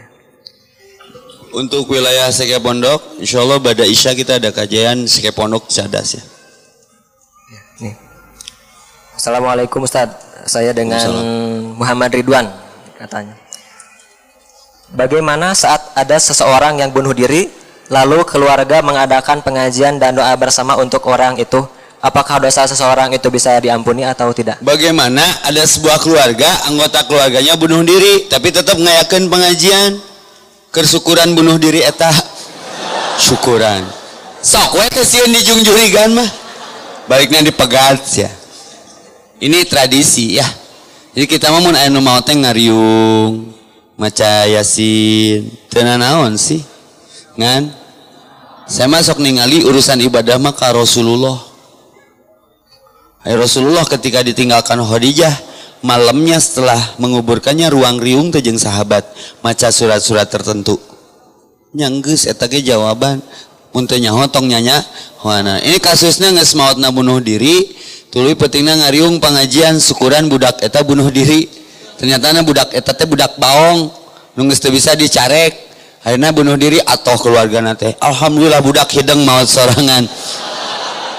[SPEAKER 1] Untuk wilayah Seke Pondok, insya Allah pada Isya kita ada kajian Seke Pondok Cadas ya.
[SPEAKER 2] Nih. Assalamualaikum Ustadz, saya dengan Muhammad Ridwan katanya. Bagaimana saat ada seseorang yang bunuh diri, lalu keluarga mengadakan pengajian dan doa bersama untuk orang itu? Apakah dosa seseorang itu bisa diampuni atau tidak?
[SPEAKER 1] Bagaimana ada sebuah keluarga, anggota keluarganya bunuh diri, tapi tetap ngayakeun pengajian, kersyukuran bunuh diri eta, syukuran. Sok we teh sieun dijungjurigan mah, baliknya dipegat ya. Ini tradisi ya. Jadi kita mah mun aya nu maot teh ngariung, maca Yasin, teu naon sih, ngan. Saya masuk ningali urusan ibadah mah ka Rasulullah. Rasulullah ketika ditinggalkan Khadijah, malamnya setelah menguburkannya ruang riung teh jeung sahabat maca surat-surat tertentu. Nyanggeus eta ge jawaban. Mun teu nyaho tong nyanya. Hoana. Ini kasusnya geus maotna bunuh diri, tuluy pentingna ngariung pengajian syukuran budak eta bunuh diri. Ternyata budak eta teh budak baong, nu geus teu bisa dicarek. Akhirna bunuh diri atoh keluargana teh. Alhamdulillah budak hideng maot sorangan.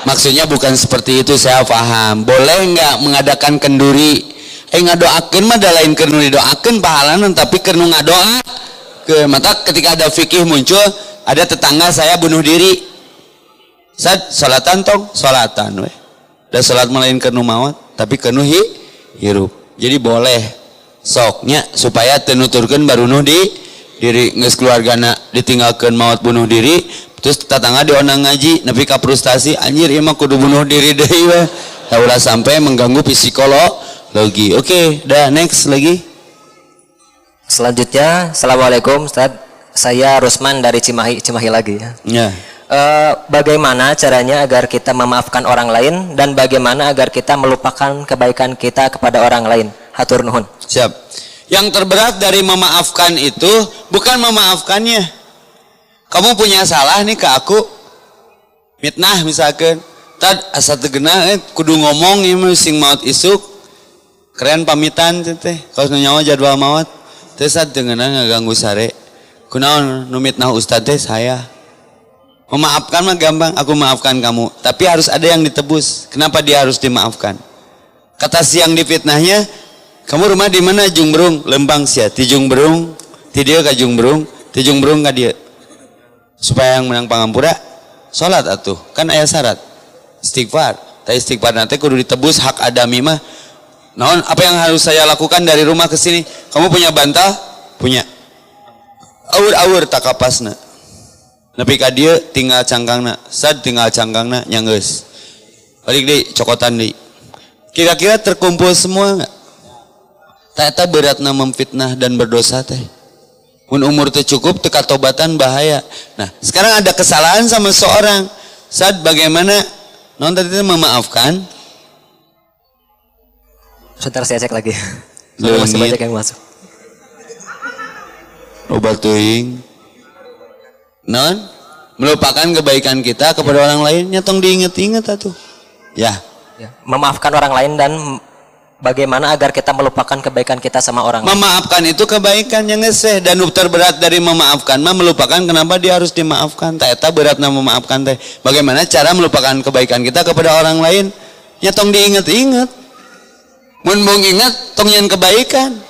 [SPEAKER 1] Maksudnya bukan seperti itu, saya paham. Boleh nggak mengadakan kenduri? Ngadoakeun mah da lain keur nu didoakeun pahalanan, tapi keur nu ngadoa ke mata ketika ada fikih muncul, ada tetangga saya bunuh diri. Salatan tong, salatan we. Da salat malain keur nu maot, tapi keur nu hirup. Jadi boleh soknya supaya teu nuturkeun baru nuh di diri geus keluargana ditinggalkeun maot bunuh diri. Terus tetangga dionang ngaji, nepi ka frustasi, anjir ieu mah kudu bunuh diri deui we. Ulah sampai mengganggu psikologi. Oke, dah next lagi.
[SPEAKER 2] Selanjutnya, Assalamualaikum Ustaz. Saya Rusman dari Cimahi lagi ya.
[SPEAKER 1] Ya.
[SPEAKER 2] Bagaimana caranya agar kita memaafkan orang lain dan bagaimana agar kita melupakan kebaikan kita kepada orang lain? Hatur nuhun.
[SPEAKER 1] Siap. Yang terberat dari memaafkan itu bukan memaafkannya. Kamu punya salah nih ke aku, mitnah misalkan, tad asa teu geuna kudu ngomong ieu mah sing maot isuk, keren pamitan teh, kaos nyawa jadwal maot, teu sad teu geuna ngaganggu sare. Kunaon nu mitnah ustad teh saya. Memaafkan mah gampang, aku maafkan kamu, tapi harus ada yang ditebus. Kenapa dia harus dimaafkan? Kata si yang difitnahnya, kamu rumah di mana? Jungberung, Lembang sia. Ti Jungberung, ti dieu ka Jungberung, ti Jungberung ka dieu. Supaya yang menang pangampura, salat atuh. Kan aya syarat. Istighfar. Tapi istighfar nanti kudu ditebus hak adami mah. Naon apa yang harus saya lakukan dari rumah ke sini? Kamu punya bantal? Punya. Aur-aur takapasna. Nepi ka dieu tinggal cangkangna. Sad tinggal cangkangna nyanggeus. Balik deui cokotan deui. Kira-kira terkumpul semua enggak? Eta beratna memfitnah dan berdosa teh. Mun umur teu cukup teu katobatan bahaya. Nah, sekarang ada kesalahan sama seorang. Saat bagaimana non tadi memaafkan?
[SPEAKER 2] Sebentar saya cek lagi. Masih banyak yang masuk.
[SPEAKER 1] Obat teuing. Non melupakan kebaikan kita kepada orang lain, nyatong diinget-inget atuh. Ya.
[SPEAKER 2] Memaafkan orang lain dan bagaimana agar kita melupakan kebaikan kita sama orang lain.
[SPEAKER 1] Memaafkan itu kebaikan yang ngeseh dan terberat dari memaafkan mah melupakan kenapa dia harus dimaafkan. Eta beratna memaafkan teh. Bagaimana cara melupakan kebaikan kita kepada orang lain? Nyatong diinget-inget. Mun mung inget tong nyen kebaikan.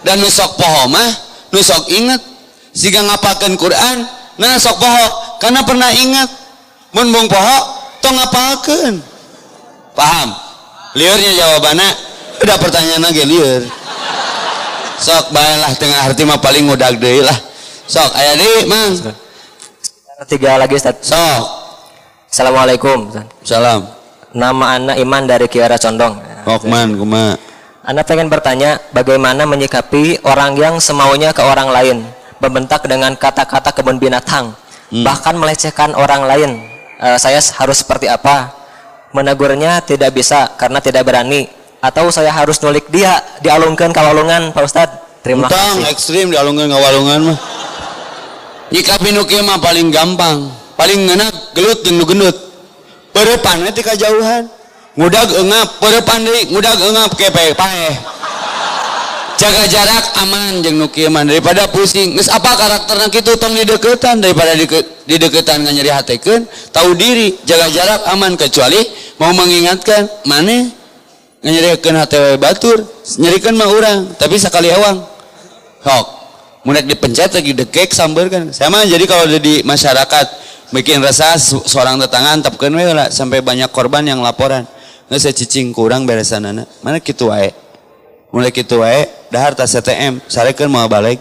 [SPEAKER 1] Dan nusok poho mah nusok inget. Siga ngapalkeun Quran, nah sok poho karena pernah ingat. Mun mung poho tong ngapalkeun. Paham? Liurnya jawabannya udah pertanyaan lagi liur. Sok baiklah tengah arti mah paling ngudag deui lah. Sok aya deui mang.
[SPEAKER 2] 3 lagi Ustaz.
[SPEAKER 1] Sok.
[SPEAKER 2] Assalamualaikum.
[SPEAKER 1] Salam.
[SPEAKER 2] Nama Ana Iman dari Kiara Condong.
[SPEAKER 1] Okman kumaha?
[SPEAKER 2] Ana pengen bertanya bagaimana menyikapi orang yang semaunya ke orang lain, membentak dengan kata-kata kebun binatang, bahkan melecehkan orang lain. Saya harus seperti apa? Menegurnya tidak bisa karena tidak berani, atau saya harus nulik dia dialungkan kawalungan Pak Ustadz? Terima kasih.
[SPEAKER 1] Ekstrim dialungkan kawalungan mah. Nyikapi nu kieu mah paling gampang, paling ngeunak gelut jeung nu gendut. Peurepan teh kajauhan. Ngudag eungap, peurepan deui, ngudag eungap ke paeh. Jaga jarak aman jeung nu kieu mah daripada pusing. Geus apa karakterna kitu tong dideuketan daripada dideuketan nganyeri hatekeun, tahu diri, jaga jarak aman kecuali mau mengingatkan maneh nganyerikeun hate we batur, nyerikeun mah urang, tapi sakali ewang. Sok, mun dipencet lagi dekek sambeurkeun. Saya mah jadi kalau di masyarakat bikin resah seorang tetangga antepkeun we lah sampai banyak korban yang laporan. Geus cicing kurang beresanana. Mana kitu wae. Mulai kitu wae dahar tas ATM sarekeun mau balik.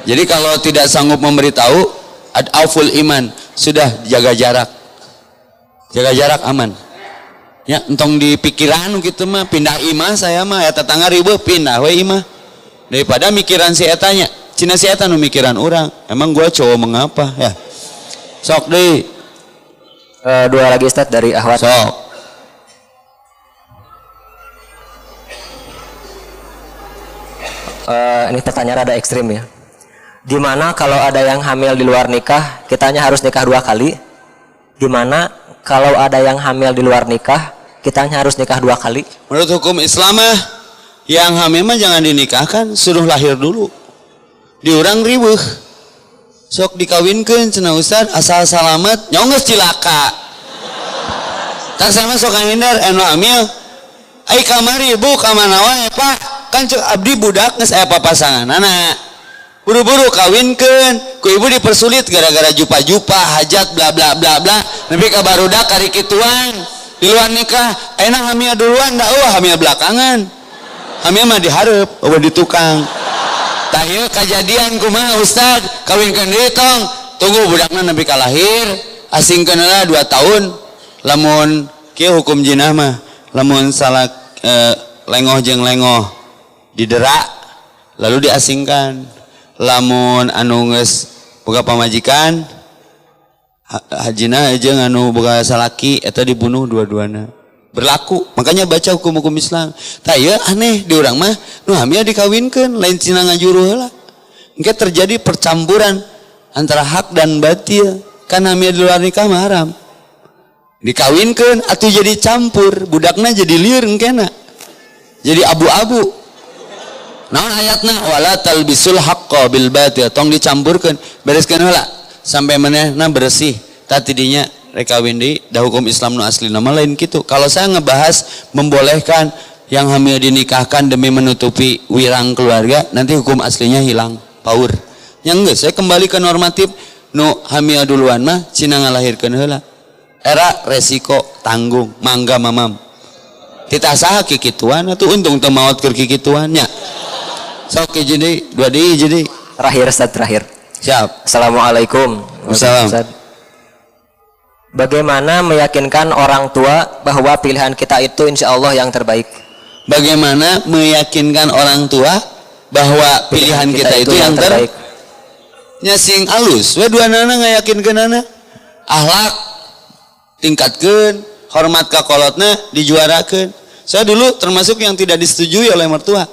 [SPEAKER 1] Jadi kalau tidak sanggup memberitahu ad-auful iman, sudah jaga jarak. Jaga jarak aman. Ya entong di pikiran gitu mah pindah imah saya mah ya tetangga ribuh pindah we imah. Daripada mikiran si etanya. Cina si eta nu mikiran orang. Emang gua cowok mengapa ya? Sok deui.
[SPEAKER 2] 2 lagi Ustaz dari Ahwat.
[SPEAKER 1] Sok.
[SPEAKER 2] Ini pertanyaan rada ekstrim ya. Gimana kalau ada yang hamil di luar nikah, kitanya harus nikah 2 kali? Gimana kalau ada yang hamil di luar nikah, kitanya harus nikah 2 kali?
[SPEAKER 1] Menurut hukum Islam mah yang hamil mah jangan dinikahkan, suruh lahir dulu. Diurang ribuh. Sok dikawinkeun cenah Ustaz asal salamet nyonggeus cilaka. Tak sama sok ngahindar anu hamil. Ai kamari Bu ka mana wae Pak? Kan cek abdi budak geus aya papasanganana. Buru-buru kawinkeun, ku ibu dipersulit gara-gara jupa-jupa, hajat bla bla bla bla. Nepi ka barudak kari kituan. Di luar nikah, enak hamil duluan da eueuh hamil belakangan. Hamil mah dihareup, eueuh di tukang. Tah ieu kajadian kumaha Ustaz? Kawinkeun deui tong. Tunggu budakna nepi ka lahir, asingkeun heula 2 tahun. Lamun kieu hukum jinah mah, lamun salah lengoh jeung lengoh didera lalu diasingkan. Lamun anu geus boga pamajikan hajina jeung anu boga salaki eta dibunuh dua-duana. Berlaku, makanya baca hukum-hukum Islam. Tah ieu aneh di urang mah nu hamil dikawinkeun lain cina ngajuru heula. Engke terjadi percampuran antara hak dan batil. Kan hamil di luar nikah mah haram. Dikawinkeun atuh jadi campur, budakna jadi lieur engkena. Jadi abu-abu. naon ayatna wala talbisul haqqo bil batil tong dicampurkeun bereskeun heula sampai manehna bersih tadi dinya rek kawin deui da hukum Islam nu asli nama lain kitu. Kalau saya ngebahas membolehkan yang hamil dinikahkan demi menutupi wirang keluarga nanti hukum aslinya hilang paur nya geus saya kembali ke normatif nu hamil duluan mah cina ngalahirkeun heula era resiko tanggung mangga mamam titah saha kikituan atuh untung teu maot keur kikituan nya. Sok jadi dua di jadi
[SPEAKER 2] Terakhir Ustaz, terakhir.
[SPEAKER 1] siap.
[SPEAKER 2] Assalamualaikum.
[SPEAKER 1] Waalaikumsalam.
[SPEAKER 2] Ustaz. Bagaimana meyakinkan orang tua bahwa pilihan kita itu insya Allah yang terbaik?
[SPEAKER 1] Bagaimana meyakinkan orang tua bahwa pilihan kita itu yang terbaik? Nya sing alus we duanana ngayakinkeunana akhlak tingkatkeun hormat ka kolotna dijuarakeun. Saya dulu termasuk yang tidak disetujui oleh mertua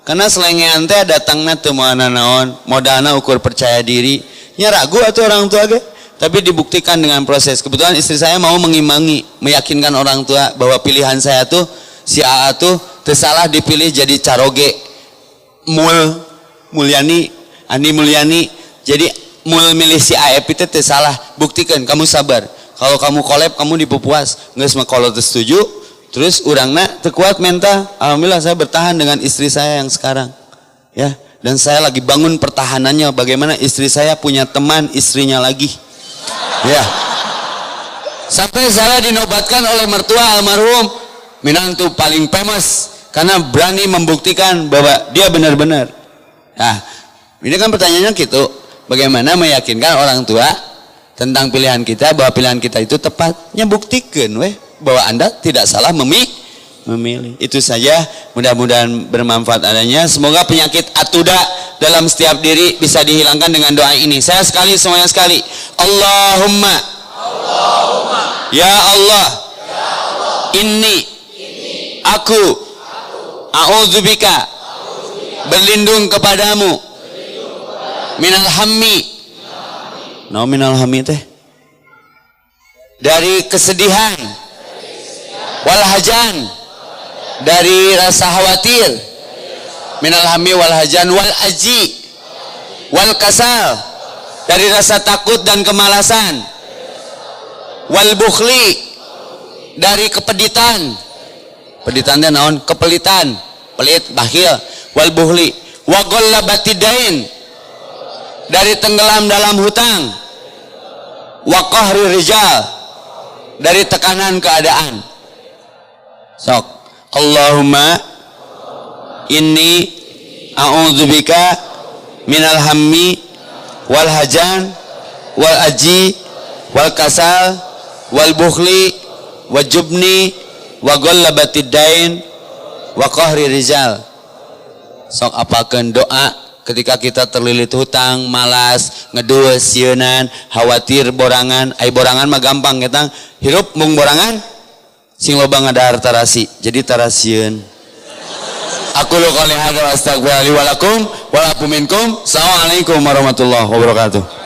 [SPEAKER 1] karena selengean teh datangna teu moal naon modalna ukur percaya diri nya ragu atuh orang tua ge tapi dibuktikan dengan proses. Kebetulan istri saya mau mengimbangi meyakinkan orang tua bahwa pilihan saya tuh si AA tuh teu salah dipilih jadi caroge Mulyani Andi Mulyani jadi mul milih si AF itu teu salah buktikan kamu sabar kalau kamu kolab kamu dipupuas geus mah kalau teu setuju terus urangna teu kuat mental. Alhamdulillah saya bertahan dengan istri saya yang sekarang ya dan saya lagi bangun pertahanannya bagaimana istri saya punya teman istrinya lagi ya sampai saya dinobatkan oleh mertua almarhum minantu paling famous karena berani membuktikan bahwa dia benar-benar. Nah ini kan pertanyaannya gitu bagaimana meyakinkan orang tua tentang pilihan kita bahwa pilihan kita itu tepatnya buktikan weh bahwa anda tidak salah memilih. Itu saja mudah-mudahan bermanfaat adanya. Semoga penyakit atuda dalam setiap diri bisa dihilangkan dengan doa ini. Saya sekali semuanya sekali Allahumma ya Allah inni aku a'udzubika berlindung kepadamu minal hammi minal hammi teh dari kesedihan wal hajan dari rasa khawatir minal hammi wal hajan wal aji wal kasal dari rasa takut dan kemalasan wal bukhli dari kepeditan peditannya naon kepelitan pelit bakhil wal bukhli wa ghallabatidain dari tenggelam dalam hutang wa qahri rijal dari tekanan keadaan. Sok Allahumma inni a'udzubika minal hammi wal hajan wal aji wal kasal wal bukhli wa jubni wa ghallabatidain wa qahri rijal. Sok apakeun doa ketika kita terlilit hutang, malas, ngedueus, sieunnan, khawatir borangan. Ai borangan mah gampang kita hirup mung borangan sing loba ngadahar tarasi jadi tarasieun. Aku lu qouli hadza wa astaghfirullahi wa lakum wa lakum minkum. Assalamualaikum warahmatullahi wabarakatuh.